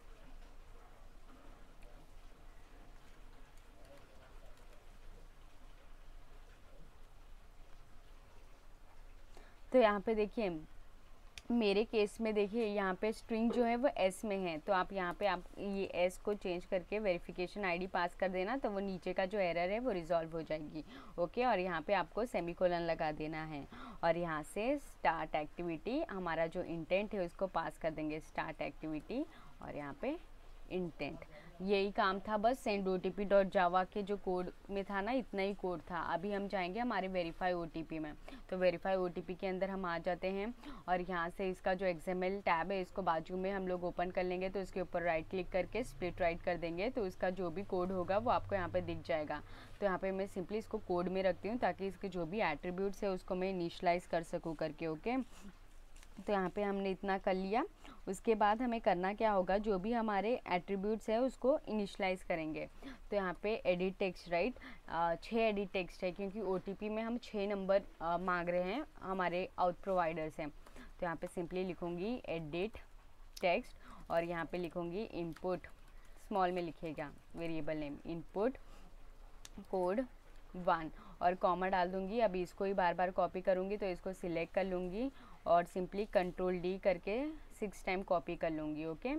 तो यहाँ पे देखिए मेरे केस में देखिए यहाँ पे स्ट्रिंग जो है वो S में है तो आप यहाँ पे आप ये S को चेंज करके वेरिफिकेशन ID पास कर देना तो वो नीचे का जो एरर है वो रिजॉल्व हो जाएगी ओके। और यहाँ पे आपको सेमीकोलन लगा देना है और यहाँ से स्टार्ट एक्टिविटी हमारा जो इंटेंट है उसको पास कर देंगे स्टार्ट एक्टिविटी और यहाँ पे इंटेंट। यही काम था बस सेंड OTP डॉट जावा के जो कोड में था ना इतना ही कोड था। अभी हम जाएंगे हमारे वेरीफाई OTP में। तो वेरीफाई OTP के अंदर हम आ जाते हैं और यहाँ से इसका जो XML टैब है इसको बाजू में हम लोग ओपन कर लेंगे। तो इसके ऊपर राइट क्लिक करके स्प्लिट राइट कर देंगे तो इसका जो भी कोड होगा वो आपको यहाँ पे दिख जाएगा। तो यहाँ पे मैं सिंपली इसको कोड में रखती हूँ ताकि इसके जो भी एट्रीब्यूट्स है उसको मैं इनिशियलाइज कर सकूँ करके ओके। तो यहाँ पे हमने इतना कर लिया। उसके बाद हमें करना क्या होगा, जो भी हमारे एट्रीब्यूट्स है उसको इनिशियलाइज करेंगे। तो यहाँ पे edit text, right, 6 edit text है क्योंकि OTP में हम 6 नंबर मांग रहे हैं हमारे आउट प्रोवाइडर से। तो यहाँ पे सिंपली लिखूँगी एडिट टेक्स्ट और यहाँ पे लिखूँगी इनपुट, स्मॉल में लिखेगा वेरिएबल नेम इनपुट कोड 1 और कॉमा डाल दूँगी। अभी इसको ही बार बार कॉपी करूँगी तो इसको सिलेक्ट कर लूँगी और सिंपली कंट्रोल D करके 6 टाइम कॉपी कर लूँगी ओके।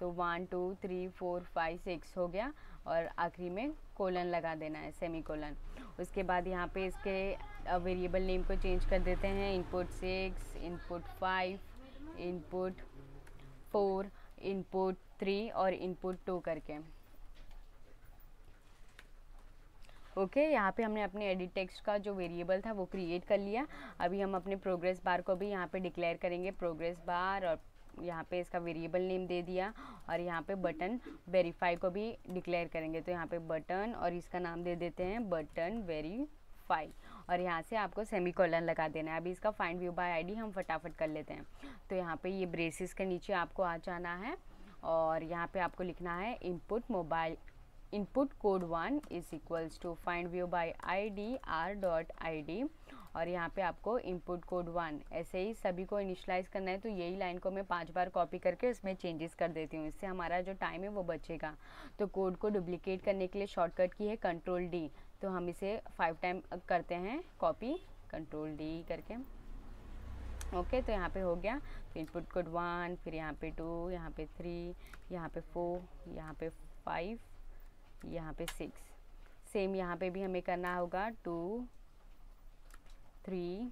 तो 1 2 3 4 5 6 हो गया। और आखिरी में कोलन लगा देना है, सेमी कोलन। उसके बाद यहाँ पे इसके वेरिएबल नेम को चेंज कर देते हैं, इनपुट 6, इनपुट 5, इनपुट 4, इनपुट 3 और इनपुट 2 करके। ओके यहाँ पे हमने अपने एडिट टेक्स्ट का जो वेरिएबल था वो क्रिएट कर लिया। अभी हम अपने प्रोग्रेस बार को भी यहाँ पे डिक्लेयर करेंगे, प्रोग्रेस बार, और यहाँ पे इसका वेरिएबल नेम दे दिया। और यहाँ पे बटन वेरीफाई को भी डिक्लेयर करेंगे, तो यहाँ पे बटन और इसका नाम दे देते हैं बटन वेरीफाई, और यहाँ से आपको सेमीकोलन लगा देना है। अभी इसका फाइंड व्यू बाय आईडी हम फटाफट कर लेते हैं। तो यहाँ पे ये ब्रेसेस के नीचे आपको आ जाना है और यहाँ पे आपको लिखना है input mobile input code 1 is equals to find view by ID r.id, और यहाँ पे आपको इनपुट कोड 1 ऐसे ही सभी को इनिशलाइज करना है। तो यही लाइन को मैं 5 बार कॉपी करके इसमें चेंजेस कर देती हूँ, इससे हमारा जो टाइम है वो बचेगा। तो कोड को डुप्लीकेट करने के लिए शॉर्टकट की है Ctrl+D, तो हम इसे 5 टाइम करते हैं कॉपी, Ctrl+D करके। ओके तो यहाँ पे हो गया। तो इनपुट कोड 1, फिर यहाँ पे 2, यहाँ पे 3, यहाँ पे 4, यहाँ पे 5, यहाँ पे 6। सेम यहाँ पे भी हमें करना होगा 2, 3,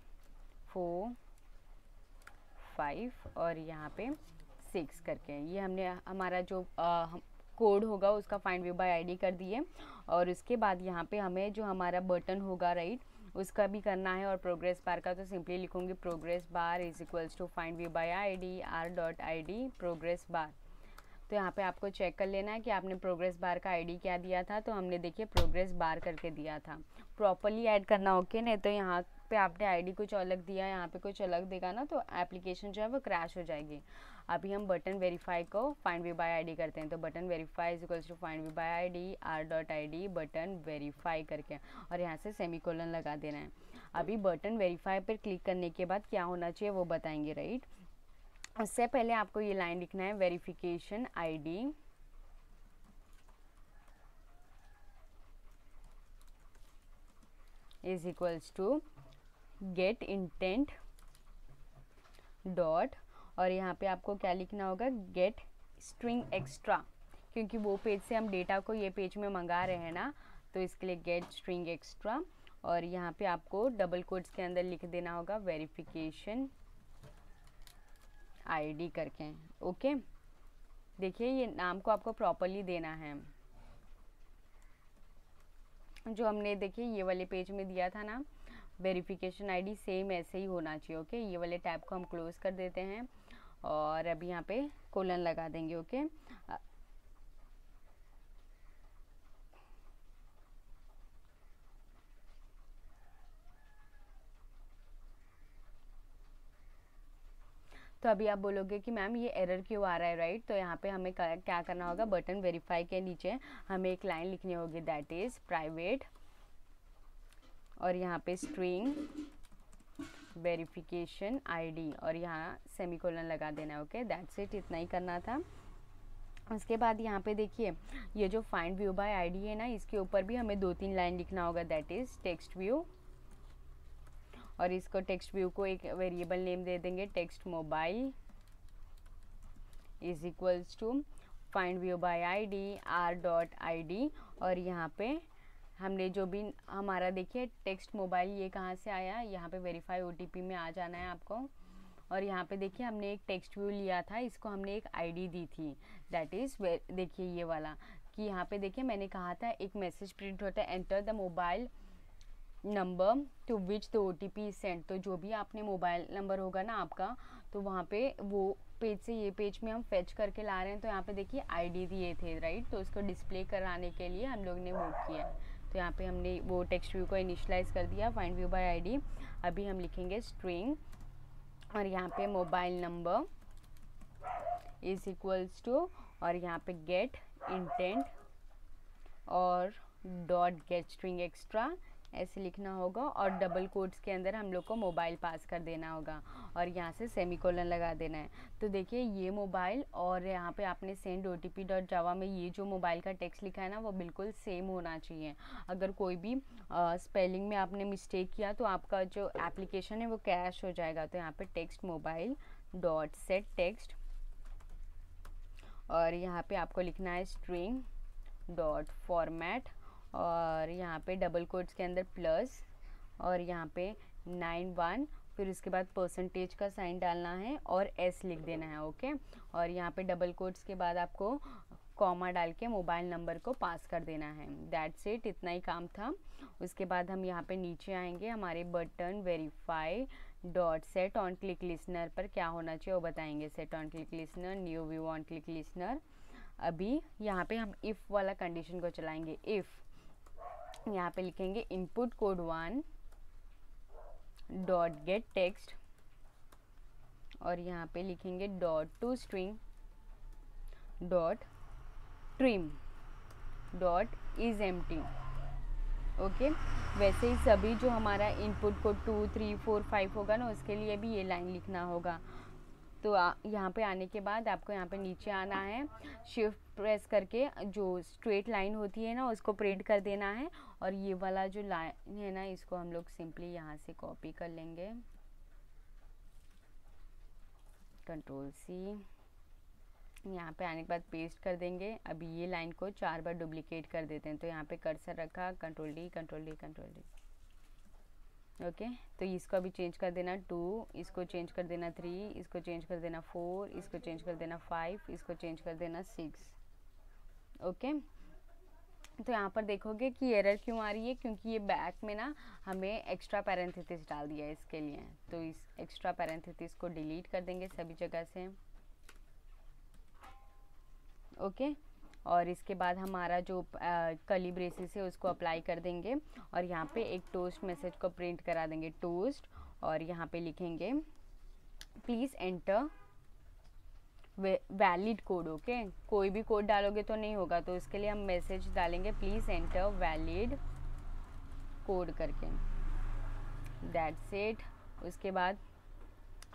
4, 5 और यहाँ पे 6 करके। ये हमने हमारा जो कोड होगा उसका फाइंड व्यू बाय आईडी कर दिए। और उसके बाद यहाँ पे हमें जो हमारा बटन होगा राइट उसका भी करना है। और प्रोग्रेस बार का तो सिंपली लिखूंगी progress bar is equals to find view by ID r.id progress bar. तो यहाँ पे आपको चेक कर लेना है कि आपने प्रोग्रेस बार का आईडी क्या दिया था। तो हमने देखिए प्रोग्रेस बार करके दिया था, प्रॉपरली ऐड करना ओके, नहीं तो यहाँ पे आपने आईडी कुछ अलग दिया, यहाँ पे कुछ अलग देगा ना तो एप्लीकेशन जो है वो क्रैश हो जाएगी। अभी हम बटन वेरीफाई को फाइंड व्यू बाय आईडी करते हैं। तो button verify is equals to find view by ID r.id button verify करके, और यहाँ से सेमीकोलन लगा देना है। अभी बटन वेरीफाई पर क्लिक करने के बाद क्या होना चाहिए वो बताएंगे राइट। उससे पहले आपको ये लाइन लिखना है verification ID is equals to get intent dot, और यहाँ पे आपको क्या लिखना होगा गेट स्ट्रिंग एक्स्ट्रा, क्योंकि वो पेज से हम डेटा को ये पेज में मंगा रहे हैं ना, तो इसके लिए गेट स्ट्रिंग एक्स्ट्रा। और यहाँ पे आपको डबल कोट्स के अंदर लिख देना होगा वेरिफिकेशन आईडी करके। ओके देखिए ये नाम को आपको प्रॉपरली देना है, जो हमने देखिए ये वाले पेज में दिया था ना वेरिफिकेशन आईडी, सेम ऐसे ही होना चाहिए। ओके ये वाले टैब को हम क्लोज कर देते हैं और अभी यहाँ पे कोलन लगा देंगे। ओके तो अभी आप बोलोगे कि मैम ये एरर क्यों आ रहा है राइट। तो यहाँ पे हमें क्या करना होगा, बटन वेरीफाई के नीचे हमें एक लाइन लिखनी होगी दैट इज प्राइवेट, और यहाँ पे स्ट्रिंग वेरिफिकेशन आईडी और यहाँ सेमीकोलन लगा देना है। ओके दैट्स इट, इतना ही करना था। उसके बाद यहाँ पे देखिए ये जो फाइंड व्यू बाय आईडी है ना, इसके ऊपर भी हमें 2-3 लाइन लिखना होगा दैट इज टेक्स्ट व्यू, और इसको टेक्स्ट व्यू को एक वेरिएबल नेम दे देंगे text mobile is equals to find view by ID r.id, और यहाँ पे हमने जो भी हमारा देखिए टेक्स्ट मोबाइल ये कहाँ से आया, यहाँ पे वेरीफाई OTP में आ जाना है आपको। और यहाँ पे देखिए हमने एक टेक्स्ट व्यू लिया था, इसको हमने एक आईडी दी थी दैट इज देखिए ये वाला, कि यहाँ पे देखिए मैंने कहा था एक मैसेज प्रिंट होता है enter the mobile number two which the OTP is send. तो जो भी आपने मोबाइल नंबर होगा ना आपका, तो वहाँ पे वो पेज से ये पेज में हम फेच करके ला रहे हैं। तो यहाँ पे देखिए आईडी दिए थे राइट, तो उसको डिस्प्ले कराने के लिए हम लोग ने मूव किया है। तो यहाँ पे हमने वो टेक्स्ट व्यू को इनिशलाइज कर दिया फाइंड व्यू बाय आईडी। अभी हम लिखेंगे स्ट्रिंग और यहाँ पे mobile number is equals to, और यहाँ पे गेट इंटेंट और डॉट गेट स्ट्रिंग एक्स्ट्रा ऐसे लिखना होगा, और डबल कोट्स के अंदर हम लोग को मोबाइल पास कर देना होगा और यहाँ से सेमीकोलन लगा देना है। तो देखिए ये मोबाइल और यहाँ पे आपने सेंड OTP.java में ये जो मोबाइल का टेक्स्ट लिखा है ना वो बिल्कुल सेम होना चाहिए। अगर कोई भी स्पेलिंग में आपने मिस्टेक किया तो आपका जो एप्लीकेशन है वो क्रैश हो जाएगा। तो यहाँ पे text mobile dot set text, और यहाँ पे आपको लिखना है स्ट्रिंग डॉट फॉर्मेट, और यहाँ पे डबल कोट्स के अंदर प्लस, और यहाँ पे 91, फिर उसके बाद परसेंटेज का साइन डालना है और एस लिख देना है, ओके। और यहाँ पे डबल कोट्स के बाद आपको कॉमा डाल के मोबाइल नंबर को पास कर देना है। दैट्स इट, इतना ही काम था। उसके बाद हम यहाँ पे नीचे आएंगे, हमारे button verify dot set on click listener पर क्या होना चाहिए वो बताएंगे। Set on click listener, new view on click listener. अभी यहाँ पे हम इफ़ वाला कंडीशन को चलाएंगे। इफ़ यहाँ पे लिखेंगे input code 1 dot get text, और यहाँ पे लिखेंगे dot to string dot trim dot is empty, okay. वैसे ही सभी जो हमारा इनपुट कोड 2 3 4 5 होगा ना, उसके लिए भी ये लाइन लिखना होगा। तो यहाँ पे आने के बाद आपको यहाँ पे नीचे आना है, शिफ्ट प्रेस करके जो स्ट्रेट लाइन होती है ना उसको प्रिंट कर देना है, और ये वाला जो लाइन है ना इसको हम लोग सिंपली यहाँ से कॉपी कर लेंगे, कंट्रोल सी, यहाँ पे आने के बाद पेस्ट कर देंगे। अभी ये लाइन को 4 बार डुप्लीकेट कर देते हैं, तो यहाँ पे कर्सर रखा, control D control D control D, okay. तो इसको अभी चेंज कर देना 2, इसको चेंज कर देना 3, इसको चेंज कर देना 4, इसको चेंज कर देना 5, इसको चेंज कर देना 6, ओके। तो यहाँ पर देखोगे कि एरर क्यों आ रही है, क्योंकि ये बैक में ना हमें एक्स्ट्रा पैरेंथेसिस डाल दिया है इसके लिए। तो इस एक्स्ट्रा पैरेंथेसिस को डिलीट कर देंगे सभी जगह से, ओके। और इसके बाद हमारा जो कर्ली ब्रेसेस है उसको अप्लाई कर देंगे, और यहाँ पे एक टोस्ट मैसेज को प्रिंट करा देंगे, टोस्ट, और यहाँ पे लिखेंगे please enter valid code, okay. कोई भी कोड डालोगे तो नहीं होगा, तो इसके लिए हम मैसेज डालेंगे प्लीज़ एंटर वैलिड कोड करके, दैट्स इट। उसके बाद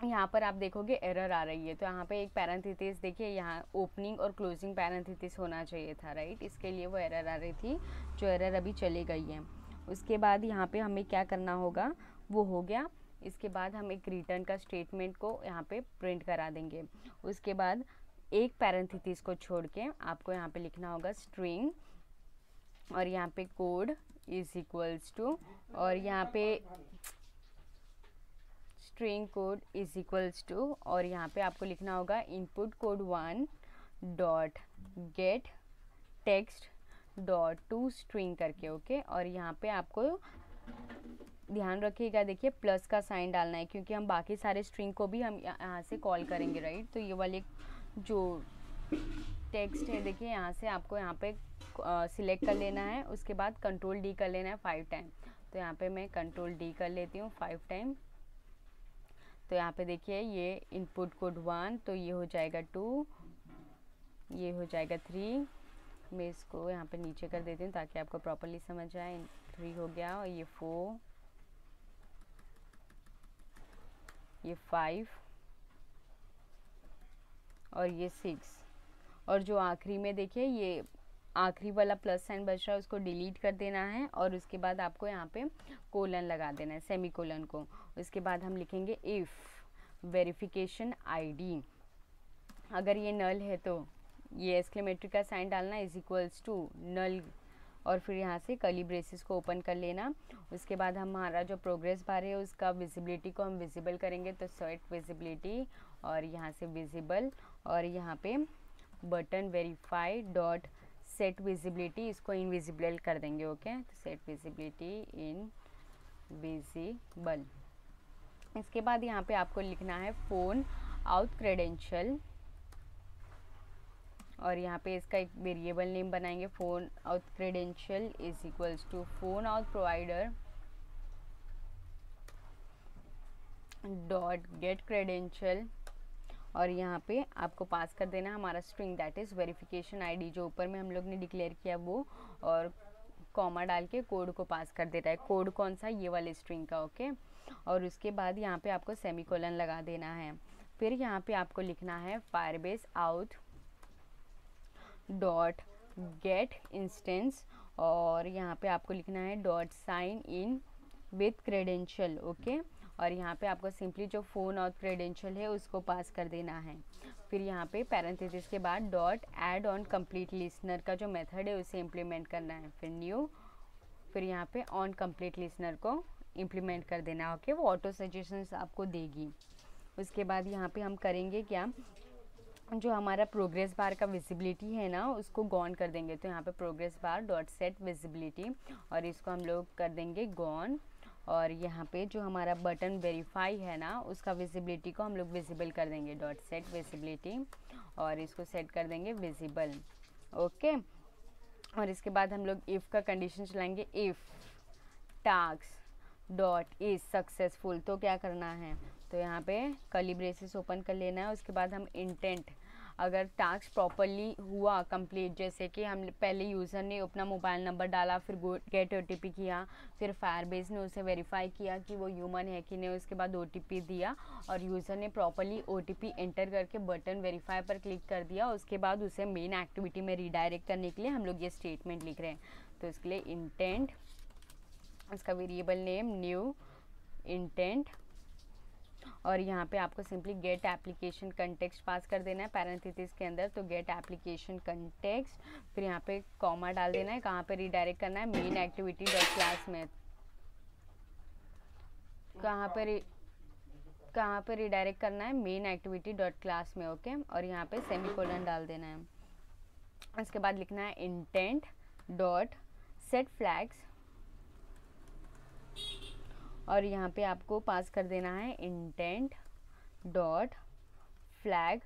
यहाँ पर आप देखोगे एरर आ रही है, तो यहाँ पे एक पैरेंथेसिस देखिए, यहाँ ओपनिंग और क्लोजिंग पैरेंथेसिस होना चाहिए था, राइट। इसके लिए वो एरर आ रही थी, जो एरर अभी चली गई है। उसके बाद यहाँ पे हमें क्या करना होगा वो हो गया। इसके बाद हम एक रिटर्न का स्टेटमेंट को यहाँ पे प्रिंट करा देंगे। उसके बाद एक पैरेंथेसिस को छोड़ के आपको यहाँ पे लिखना होगा स्ट्रिंग, और यहाँ पे कोड इज इक्वल्स टू, और यहाँ पे string code is equals to, और यहाँ पे आपको लिखना होगा input code 1 dot get text dot to string करके, ओके। और यहाँ पे आपको ध्यान रखिएगा, देखिए प्लस का साइन डालना है, क्योंकि हम बाकी सारे स्ट्रिंग को भी हम यहाँ से कॉल करेंगे, राइट। तो ये वाले जो टेक्स्ट है देखिए, यहाँ से आपको यहाँ पे सिलेक्ट कर लेना है। उसके बाद कंट्रोल डी कर लेना है 5 टाइम। तो यहाँ पे मैं कंट्रोल डी कर लेती हूँ 5 टाइम। तो यहाँ पे देखिए ये इनपुट कोड 1, तो ये हो जाएगा 2, ये हो जाएगा 3। मैं इसको यहाँ पे नीचे कर देती हूँ ताकि आपको प्रॉपरली समझ आए। 3 हो गया, और ये 4, ये 5, और ये 6। और जो आखिरी में देखिए ये आखिरी वाला प्लस साइन बच रहा है, उसको डिलीट कर देना है, और उसके बाद आपको यहाँ पे कोलन लगा देना है, सेमी कोलन को। उसके बाद हम लिखेंगे इफ़ वेरिफिकेशन आईडी, अगर ये नल है तो ये एक्सक्लेमेटरी का साइन डालना इज इक्वल्स टू नल, और फिर यहाँ से कर्ली ब्रेसेस को ओपन कर लेना। उसके बाद हमारा जो प्रोग्रेस बार है उसका विजिबिलिटी को हम विजिबल करेंगे, तो सेट विजिबिलिटी, और यहाँ से विजिबल, और यहाँ पे button verify dot set visibility, इसको इनविजिबल कर देंगे, ओके। तो सेट विजिबिलिटी इनविजिबल। इसके बाद यहाँ पे आपको लिखना है फ़ोन आउट क्रेडेंशियल, और यहाँ पे इसका एक वेरिएबल नेम बनाएंगे, phone auth credential is equals to phone auth provider dot get credential, और यहाँ पे आपको पास कर देना हमारा string, that is verification ID, जो ऊपर में हम लोग ने डिक्लेयर किया वो, और कॉमा डाल के कोड को पास कर देता है। कोड कौन सा, ये वाले स्ट्रिंग का, ओके। और उसके बाद यहाँ पे आपको सेमीकोलन लगा देना है। फिर यहाँ पे आपको लिखना है Firebase auth dot get instance, और यहाँ पे आपको लिखना है dot sign in with credential, okay. और यहाँ पे आपको सिंपली जो फ़ोन और क्रेडेंशियल है उसको पास कर देना है। फिर यहाँ पे पैरेंथेसिस के बाद dot add on complete listener का जो मेथड है उसे इम्प्लीमेंट करना है। फिर न्यू, फिर यहाँ पे ऑन कंप्लीट लिसनर को इम्प्लीमेंट कर देना है, ओके। वो ऑटो सजेशंस आपको देगी। उसके बाद यहाँ पे हम करेंगे क्या, जो हमारा प्रोग्रेस बार का विजिबिलिटी है ना उसको गॉन कर देंगे। तो यहाँ पे progress bar dot set visibility, और इसको हम लोग कर देंगे गॉन। और यहाँ पे जो हमारा बटन वेरीफाई है ना उसका विजिबिलिटी को हम लोग विजिबल कर देंगे, डॉट सेट विजिबिलिटी, और इसको सेट कर देंगे विजिबल, ओके। और इसके बाद हम लोग इफ़ का कंडीशन चलाएंगे, if task dot is successful. तो क्या करना है, तो यहाँ पे कर्ली ब्रेसेस ओपन कर लेना है। उसके बाद हम इंटेंट, अगर टास्क प्रॉपरली हुआ कंप्लीट, जैसे कि हम पहले यूज़र ने अपना मोबाइल नंबर डाला, फिर गेट ओटीपी किया, फिर फायरबेस ने उसे वेरीफाई किया कि वो ह्यूमन है कि नहीं, उसके बाद ओटीपी दिया और यूज़र ने प्रॉपरली ओटीपी एंटर करके बटन वेरीफाई पर क्लिक कर दिया, उसके बाद उसे मेन एक्टिविटी में रीडायरेक्ट करने के लिए हम लोग ये स्टेटमेंट लिख रहे हैं। तो इसके लिए इंटेंट, इसका वेरिएबल नेम न्यू इंटेंट, और यहाँ पे आपको सिंपली गेट एप्लीकेशन कंटेक्स्ट पास कर देना है पैरेंथेसिस के अंदर। तो गेट एप्लीकेशन कंटेक्स्ट, फिर यहाँ पे कॉमा डाल देना है, कहाँ पे रीडायरेक्ट करना है, मेन एक्टिविटी डॉट क्लास में, कहाँ पे रीडायरेक्ट करना है, मेन एक्टिविटी डॉट क्लास में, ओके। और यहाँ पे सेमीकोलन डाल देना है। इसके बाद लिखना है इंटेंट डॉट सेट फ्लैग्स, और यहाँ पे आपको पास कर देना है intent dot flag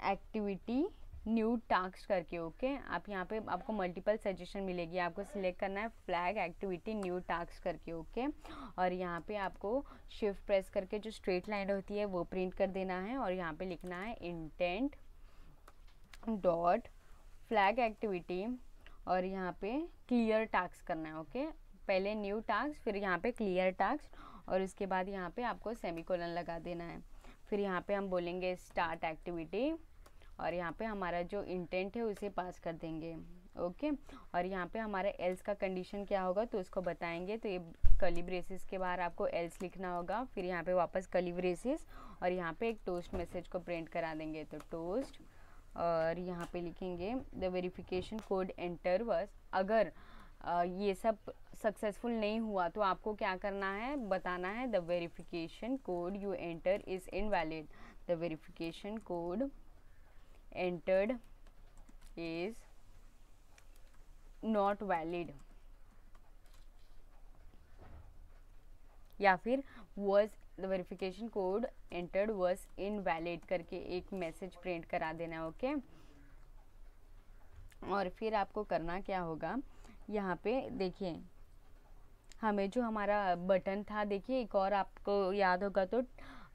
activity new task करके, ओके। आप यहाँ पे आपको मल्टीपल सजेशन मिलेगी, आपको सिलेक्ट करना है फ्लैग एक्टिविटी न्यू टास्क करके, ओके। और यहाँ पे आपको शिफ्ट प्रेस करके जो स्ट्रेट लाइन होती है वो प्रिंट कर देना है, और यहाँ पे लिखना है इंटेंट डॉट फ्लैग एक्टिविटी, और यहाँ पे क्लियर टास्क करना है, ओके। पहले न्यू टास्क, फिर यहाँ पे क्लियर टास्क, और उसके बाद यहाँ पे आपको सेमीकोलन लगा देना है। फिर यहाँ पे हम बोलेंगे स्टार्ट एक्टिविटी, और यहाँ पे हमारा जो इंटेंट है उसे पास कर देंगे, ओके। और यहाँ पे हमारा एल्स का कंडीशन क्या होगा तो उसको बताएंगे। तो ये कर्ली ब्रेसेस के बाहर आपको एल्स लिखना होगा, फिर यहाँ पे वापस कर्ली ब्रेसेस, और यहाँ पे एक टोस्ट मैसेज को प्रिंट करा देंगे। तो टोस्ट, और यहाँ पे लिखेंगे the verification code enter was. अगर ये सब सक्सेसफुल नहीं हुआ तो आपको क्या करना है, बताना है the verification code you enter is invalid, the verification code entered is not valid, या फिर was the verification code entered was invalid करके एक मैसेज प्रिंट करा देना, ओके। और फिर आपको करना क्या होगा, यहाँ पे देखिए हमें जो हमारा बटन था, देखिए एक और आपको याद होगा तो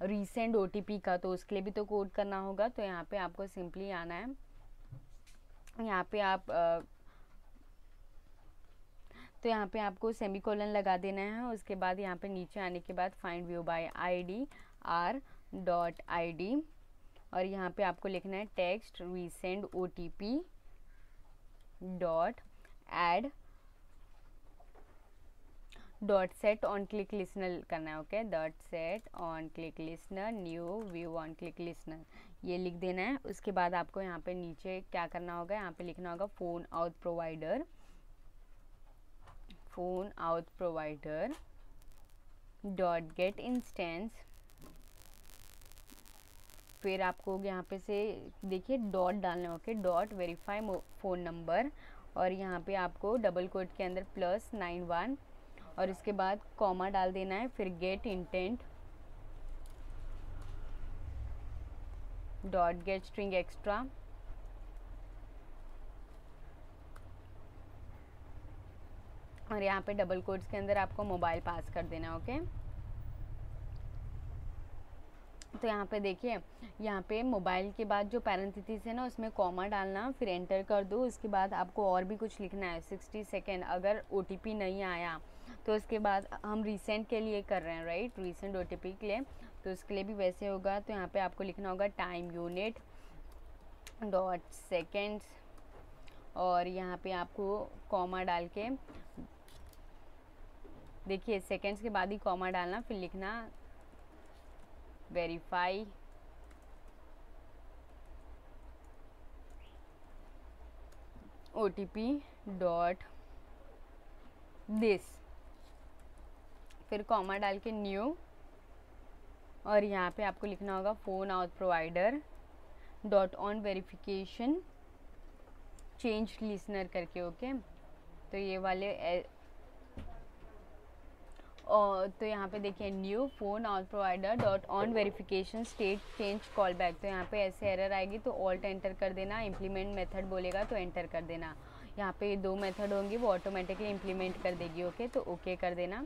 रीसेंड ओटीपी का, तो उसके लिए भी तो कोड करना होगा। तो यहाँ पे आपको सिंपली आना है, यहाँ पे आप तो यहाँ पे आपको सेमीकोलन लगा देना है। उसके बाद यहाँ पे नीचे आने के बाद find view by ID R dot ID, और यहाँ पे आपको लिखना है text resend OTP dot add dot set on click listener करना है, okay. Dot set on click listener new view on click listener, ये लिख देना है। उसके बाद आपको यहाँ पे नीचे क्या करना होगा, यहाँ पे लिखना होगा phone out provider, phone out provider dot get instance, फिर आपको यहाँ पे से देखिए डॉट डालना है, okay. Dot verify phone number, और यहाँ पे आपको डबल कोट के अंदर +91, और इसके बाद कॉमा डाल देना है, फिर get intent dot get string extra, और यहाँ पे डबल कोट्स के अंदर आपको मोबाइल पास कर देना, ओके। तो यहाँ पे देखिए, यहाँ पे मोबाइल के बाद जो पैरेंथेसिस है ना उसमें कॉमा डालना, फिर एंटर कर दो। उसके बाद आपको और भी कुछ लिखना है, 60 सेकेंड अगर ओटीपी नहीं आया तो उसके बाद हम रीसेंट के लिए कर रहे हैं, राइट, रीसेंट ओटीपी के लिए, तो उसके लिए भी वैसे होगा। तो यहाँ पे आपको लिखना होगा टाइम यूनिट डॉट सेकेंड्स, और यहाँ पे आपको कॉमा डाल के देखिए सेकेंड्स के बाद ही कॉमा डालना, फिर लिखना वेरीफाई OTP डॉट दिस, फिर कॉमा डाल के न्यू, और यहाँ पे आपको लिखना होगा phone auth provider dot on verification change listener करके। ओके, तो ये वाले और तो यहाँ पे देखिए new phone auth provider dot on verification state change call back, तो यहाँ पे ऐसे एरर आएगी तो ऑल्ट एंटर कर देना, इम्प्लीमेंट मेथड बोलेगा तो एंटर कर देना। यहाँ पे 2 मेथड होंगी, वो ऑटोमेटिकली इम्प्लीमेंट कर देगी। ओके, तो ओके कर देना।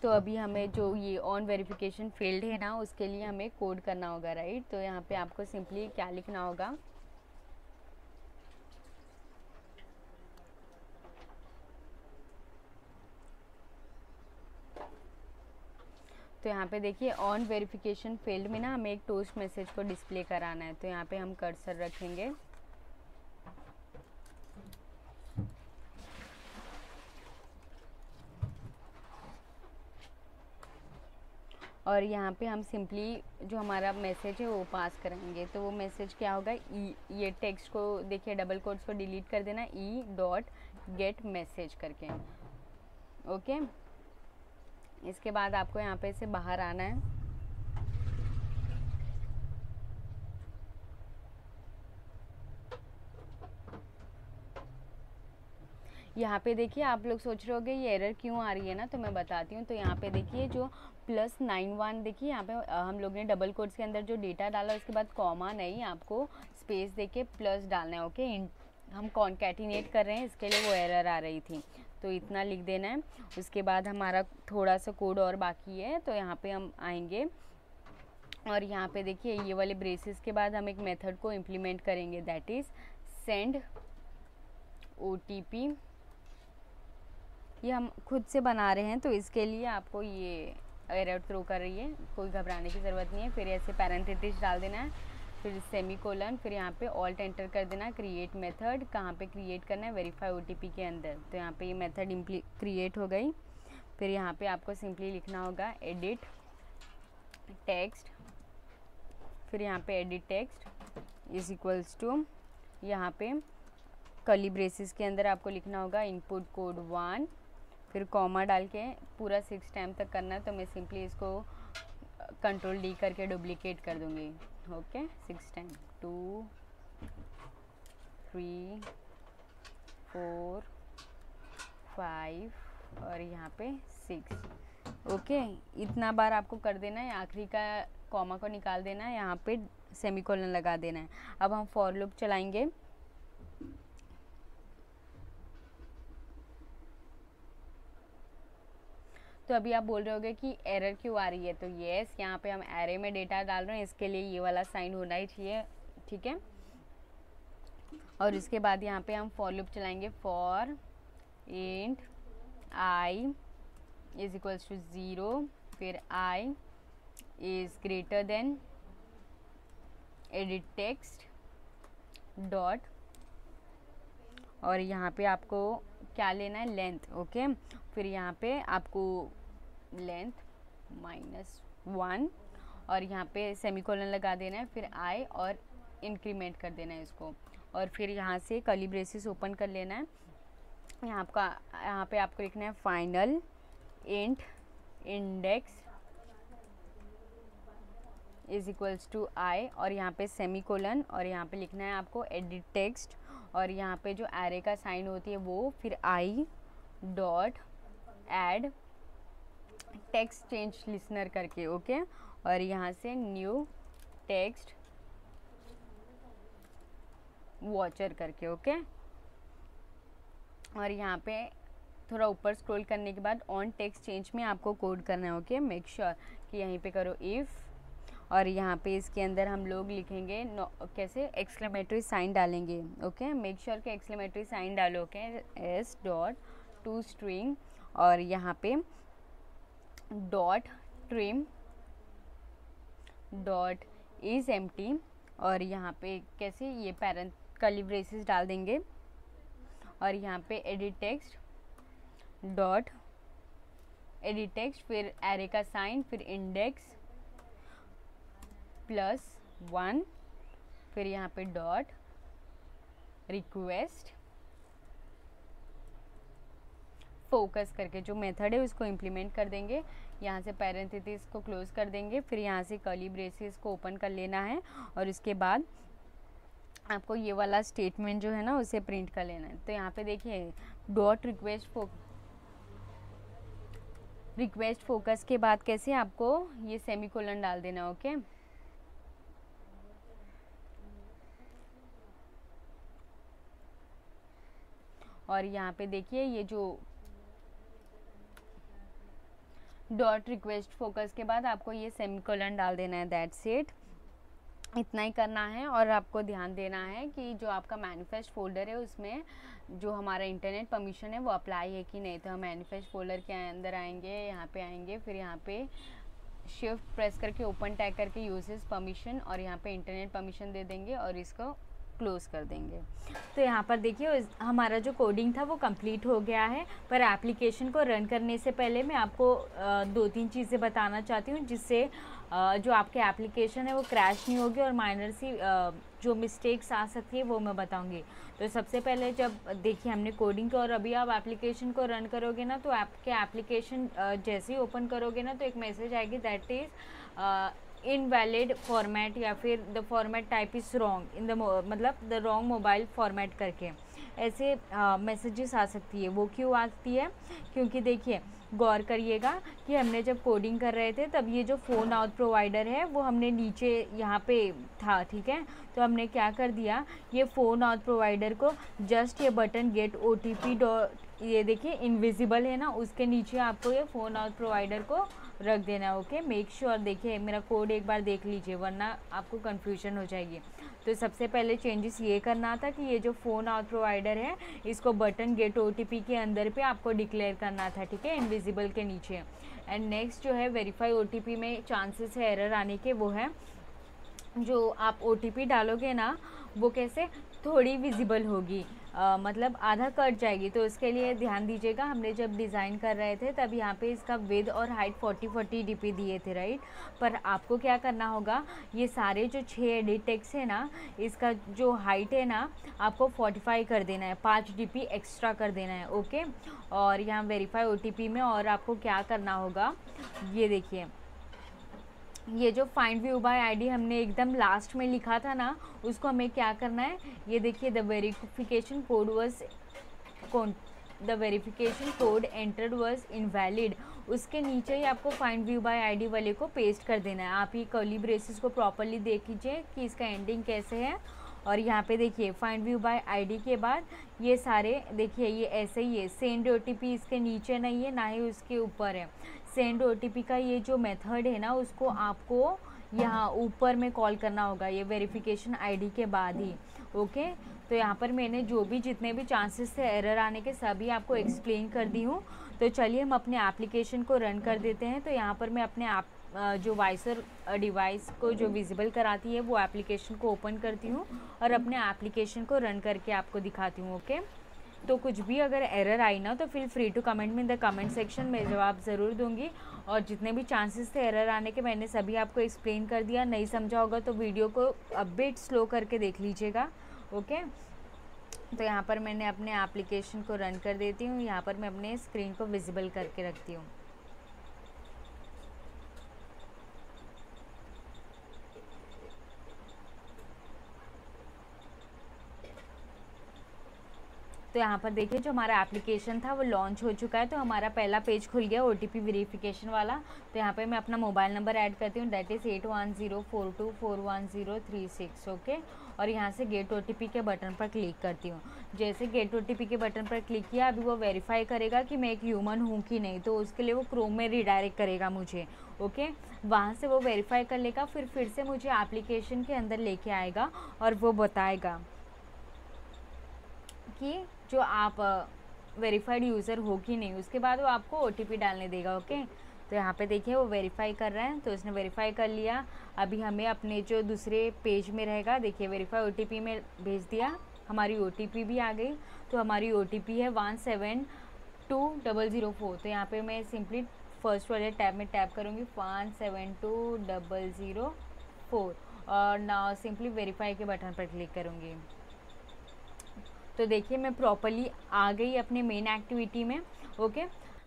तो अभी हमें जो ये ऑन वेरिफिकेशन फील्ड है ना, उसके लिए हमें कोड करना होगा, राइट। तो यहाँ पे आपको सिंपली क्या लिखना होगा, तो यहाँ पे देखिए ऑन वेरिफिकेशन फील्ड में ना हमें एक टोस्ट मैसेज को डिस्प्ले कराना है। तो यहाँ पे हम कर्सर रखेंगे और यहाँ पे हम सिंपली जो हमारा मैसेज है वो पास करेंगे। तो वो मैसेज क्या होगा, ये टेक्स्ट को देखिए डबल कोट्स को डिलीट कर देना, e.get मैसेज करके। ओके, इसके बाद आपको यहाँ पे से बाहर आना है। यहाँ पे देखिए आप लोग सोच रहे होगे ये एरर क्यों आ रही है ना, तो मैं बताती हूँ। तो यहाँ पे देखिए जो +91 देखिए यहाँ पे हम लोग ने डबल कोट्स के अंदर जो डेटा डाला उसके बाद कॉमा नहीं, आपको स्पेस देके प्लस डालना है। ओके, हम कॉन्कैटिनेट कर रहे हैं, इसके लिए वो एरर आ रही थी, तो इतना लिख देना है। उसके बाद हमारा थोड़ा सा कोड और बाकी है, तो यहाँ पे हम आएंगे और यहाँ पे देखिए ये वाले ब्रेसेस के बाद हम एक मेथड को इम्प्लीमेंट करेंगे, दैट इज़ सेंड OTP। ये हम खुद से बना रहे हैं, तो इसके लिए आपको ये एरर थ्रो कर रही है, कोई घबराने की ज़रूरत नहीं है। फिर ऐसे पैरेंथेसिस डाल देना है, फिर सेमीकोलन, फिर यहाँ पे ऑल्ट एंटर कर देना, क्रिएट मेथड। कहाँ पे क्रिएट करना है, वेरीफाई OTP के अंदर। तो यहाँ पे ये मेथड क्रिएट हो गई। फिर यहाँ पे आपको सिंपली लिखना होगा एडिट टेक्स्ट, फिर यहाँ पे edit text is equals to, यहाँ पे कर्ली ब्रेसेस के अंदर आपको लिखना होगा इनपुट कोड 1, फिर कॉमा डाल के पूरा 6 टाइम तक करना है। तो मैं सिंपली इसको कंट्रोल D करके डुप्लीकेट कर दूँगी। ओके, 6 टाइम, 2 3 4 5 और यहाँ पे 6। ओके, इतना बार आपको कर देना है, आखिरी का कॉमा को निकाल देना है, यहाँ पे सेमीकोलन लगा देना है। अब हम फॉर लूप चलाएंगे। तो अभी आप बोल रहे होगे कि एरर क्यों आ रही है, तो यस, यहाँ पे हम एरे में डेटा डाल रहे हैं, इसके लिए ये वाला साइन होना ही चाहिए, ठीक है। और इसके बाद यहाँ पे हम फॉर लूप चलाएंगे, for int i is equals to 0, फिर i is greater than edit text dot, और यहाँ पे आपको क्या लेना है, लेंथ। ओके, फिर यहाँ पे आपको लेंथ -1 और यहाँ पे सेमीकोलन लगा देना है, फिर i और इंक्रीमेंट कर देना है इसको, और फिर यहाँ से कर्ली ब्रेसेस ओपन कर लेना है। यहाँ पे आपको लिखना है final int index is equals to i, और यहाँ पे सेमीकोलन, और यहाँ पे लिखना है आपको एडिट टेक्स्ट, और यहाँ पे जो एरे का साइन होती है वो, फिर i dot add text change listener करके। ओके, और यहाँ से न्यू टेक्स्ट वॉचर करके। ओके, और यहाँ पे थोड़ा ऊपर स्क्रॉल करने के बाद ऑन टेक्स्ट चेंज में आपको कोड करना है। ओके, मेक श्योर कि यहीं पे करो इफ़, और यहाँ पे इसके अंदर हम लोग लिखेंगे कैसे, एक्सक्लेमेटरी साइन डालेंगे। ओके, मेक श्योर कि एक्सक्लेमेटरी साइन डालो। Okay, S dot to string, और यहाँ पे dot trim dot is empty, और यहाँ पे कैसे ये कर्ली ब्रेसेस डाल देंगे, और यहाँ पे edit text dot edit text, फिर एरे का साइन, फिर इंडेक्स +1, फिर यहाँ पे डॉट रिक्वेस्ट फोकस करके जो मेथड है उसको इम्प्लीमेंट कर देंगे। यहाँ से पैरेंथेसिस को क्लोज कर देंगे, फिर यहाँ से कर्ली ब्रेसेस को ओपन कर लेना है और उसके बाद आपको ये वाला स्टेटमेंट जो है ना उसे प्रिंट कर लेना है। तो यहाँ पे देखिए डॉट रिक्वेस्ट फोकस के बाद कैसे आपको ये सेमीकोलन डाल देना, ओके। और यहाँ पे देखिए ये जो डॉट रिक्वेस्ट फोकस के बाद आपको ये सेमीकोलन डाल देना है, दैट्स इट। इतना ही करना है। और आपको ध्यान देना है कि जो आपका मैनिफेस्ट फोल्डर है उसमें जो हमारा इंटरनेट परमिशन है वो अप्लाई है कि नहीं। तो हम मैनिफेस्ट फोल्डर के अंदर आएंगे, यहाँ पे आएंगे, फिर यहाँ पे शिफ्ट प्रेस करके ओपन टैग करके यूजेस परमिशन और यहाँ पे इंटरनेट परमिशन दे देंगे और इसको क्लोज कर देंगे। तो यहाँ पर देखिए हमारा जो कोडिंग था वो कंप्लीट हो गया है। पर एप्लीकेशन को रन करने से पहले मैं आपको 2-3 चीज़ें बताना चाहती हूँ जिससे जो आपके एप्लीकेशन है वो क्रैश नहीं होगी और माइनर सी जो मिस्टेक्स आ सकती है वो मैं बताऊँगी। तो सबसे पहले जब देखिए हमने कोडिंग की और अभी आप एप्लीकेशन को रन करोगे ना तो आपके एप्लीकेशन जैसे ही ओपन करोगे ना तो एक मैसेज आएगी दैट इज़ इनवैलिड फॉर्मेट या फिर the format type is wrong in the मतलब द रॉन्ग मोबाइल फॉर्मेट करके ऐसे मैसेजेस आ सकती है। वो क्यों आती है? क्योंकि देखिए गौर करिएगा कि हमने जब कोडिंग कर रहे थे तब ये जो फ़ोन आउट प्रोवाइडर है वो हमने नीचे यहाँ पे था, ठीक है। तो हमने क्या कर दिया, ये फ़ोन आउट प्रोवाइडर को जस्ट ये बटन गेट OTP डॉट ये देखिए इनविजिबल है ना, उसके नीचे आपको ये फ़ोन आउट प्रोवाइडर को रख देना है, ओके। मेक श्योर देखिए मेरा कोड एक बार देख लीजिए वरना आपको कन्फ्यूजन हो जाएगी। तो सबसे पहले चेंजेस ये करना था कि ये जो फ़ोन आउट प्रोवाइडर है इसको बटन गेट OTP के अंदर पे आपको डिक्लेयर करना था, ठीक है, इनविजिबल के नीचे। एंड नेक्स्ट जो है वेरीफाई OTP में चांसेस है एरर आने के, वो है जो आप OTP डालोगे ना वो कैसे थोड़ी विजिबल होगी, मतलब आधा कट जाएगी। तो उसके लिए ध्यान दीजिएगा, हमने जब डिज़ाइन कर रहे थे तब यहाँ पे इसका विद और हाइट 40-40 dp दिए थे, राइट। पर आपको क्या करना होगा, ये सारे जो 6 एडिट टेक्स्ट है ना इसका जो हाइट है ना आपको 45 कर देना है, 5 dp एक्स्ट्रा कर देना है, ओके। और यहाँ वेरीफाई OTP में और आपको क्या करना होगा, ये देखिए ये जो फाइंड व्यू बाय आईडी हमने एकदम लास्ट में लिखा था ना उसको हमें क्या करना है, ये देखिए the verification code entered was invalid, उसके नीचे ही आपको फाइंड व्यू बाय आईडी वाले को पेस्ट कर देना है। आप ये कर्ली ब्रेसेस को प्रॉपरली देख लीजिए कि इसका एंडिंग कैसे है। और यहाँ पे देखिए फाइंड व्यू बाय आईडी के बाद ये सारे देखिए ये ऐसे ही है, सेंड OTP इसके नीचे नहीं है ना ही उसके ऊपर है। सेंड OTP का ये जो मेथड है ना उसको आपको यहाँ ऊपर में कॉल करना होगा, ये वेरिफिकेशन आईडी के बाद ही, ओके। तो यहाँ पर मैंने जो भी जितने भी चांसेस थे एरर आने के सभी आपको एक्सप्लेन कर दी हूँ। तो चलिए हम अपने एप्लीकेशन को रन कर देते हैं। तो यहाँ पर मैं अपने जो वाइसर डिवाइस को जो विजिबल कराती है वो एप्लीकेशन को ओपन करती हूँ और अपने एप्लीकेशन को रन करके आपको दिखाती हूँ, ओके। तो कुछ भी अगर एरर आई ना तो फील फ्री टू कमेंट में इन द कमेंट सेक्शन में जवाब ज़रूर दूंगी। और जितने भी चांसेस थे एरर आने के मैंने सभी आपको एक्सप्लेन कर दिया। नहीं समझा होगा तो वीडियो को बिट स्लो करके देख लीजिएगा, ओके। तो यहाँ पर मैंने अपने एप्लीकेशन को रन कर देती हूँ। यहाँ पर मैं अपने स्क्रीन को विजिबल करके रखती हूँ। तो यहाँ पर देखिए जो हमारा एप्लीकेशन था वो लॉन्च हो चुका है। तो हमारा पहला पेज खुल गया OTP वेरिफिकेशन वाला। तो यहाँ पे मैं अपना मोबाइल नंबर ऐड करती हूँ, दैट इज़ 8104241036, ओके। और यहाँ से गेट OTP के बटन पर क्लिक करती हूँ। जैसे गेट OTP के बटन पर क्लिक किया अभी वो वेरीफाई करेगा कि मैं एक ह्यूमन हूँ कि नहीं, तो उसके लिए वो क्रोम में रिडायरेक्ट करेगा मुझे, ओके। वहाँ से वो वेरीफाई कर लेगा, फिर से मुझे एप्लीकेशन के अंदर लेके आएगा और वो बताएगा कि जो आप वेरीफाइड यूज़र हो कि नहीं। उसके बाद वो आपको OTP डालने देगा, ओके। तो यहाँ पे देखिए वो वेरीफाई कर रहे हैं, तो उसने वेरीफाई कर लिया। अभी हमें अपने जो दूसरे पेज में रहेगा, देखिए वेरीफाई OTP में भेज दिया, हमारी OTP भी आ गई। तो हमारी OTP है 5720004। तो यहाँ पे मैं सिंपली फर्स्ट वाले टैब में टैप करूँगी 5720004 और नाउ सिंपली वेरीफाई के बटन पर क्लिक करूँगी। तो देखिए मैं प्रॉपरली आ गई अपने मेन एक्टिविटी में। ओके,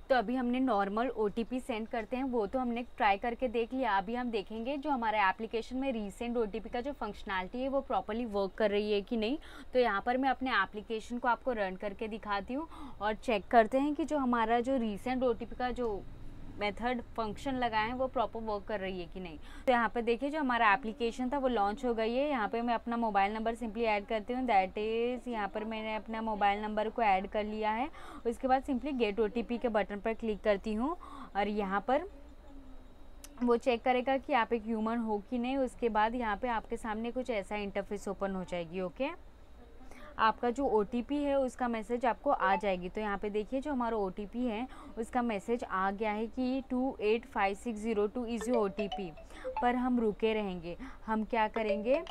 तो अभी हमने नॉर्मल OTP सेंड करते हैं वो तो हमने ट्राई करके देख लिया। अभी हम देखेंगे जो हमारे एप्लीकेशन में रीसेंट OTP का जो फंक्शनैलिटी है वो प्रॉपरली वर्क कर रही है कि नहीं। तो यहाँ पर मैं अपने एप्लीकेशन को आपको रन करके दिखाती हूँ और चेक करते हैं कि जो हमारा जो रीसेंट OTP का जो मेथड फंक्शन लगाए हैं वो प्रॉपर वर्क कर रही है कि नहीं। तो यहाँ पे देखिए जो हमारा एप्लीकेशन था वो लॉन्च हो गई है। यहाँ पे मैं अपना मोबाइल नंबर सिंपली ऐड करती हूँ, दैट इज़ यहाँ पर मैंने अपना मोबाइल नंबर को ऐड कर लिया है। उसके बाद सिंपली गेट OTP के बटन पर क्लिक करती हूँ और यहाँ पर वो चेक करेगा कि आप एक ह्यूमन हो कि नहीं। उसके बाद यहाँ पे आपके सामने कुछ ऐसा इंटरफेस ओपन हो जाएगी। ओके, आपका जो OTP है उसका मैसेज आपको आ जाएगी। तो यहाँ पे देखिए जो हमारा OTP है उसका मैसेज आ गया है कि 285602 इज़ योर OTP। पर हम रुके रहेंगे, हम क्या करेंगे,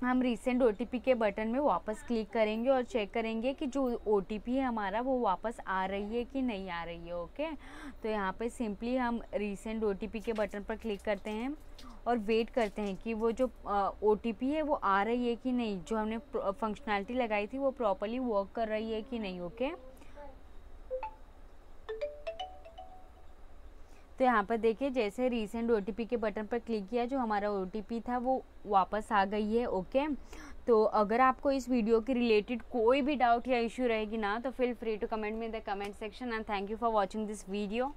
हम रिसेंट OTP के बटन में वापस क्लिक करेंगे और चेक करेंगे कि जो OTP है हमारा वो वापस आ रही है कि नहीं आ रही है। ओके, तो यहाँ पे सिंपली हम रिसेंट OTP के बटन पर क्लिक करते हैं और वेट करते हैं कि वो जो OTP है वो आ रही है कि नहीं, जो हमने फंक्शनैलिटी लगाई थी वो प्रॉपरली वर्क कर रही है कि नहीं। ओके, तो यहाँ पर देखिए जैसे रिसेंट OTP के बटन पर क्लिक किया जो हमारा OTP था वो वापस आ गई है। ओके, तो अगर आपको इस वीडियो के रिलेटेड कोई भी डाउट या इश्यू रहेगी ना तो फील फ्री टू कमेंट में in the comment section and thank you for watching this video.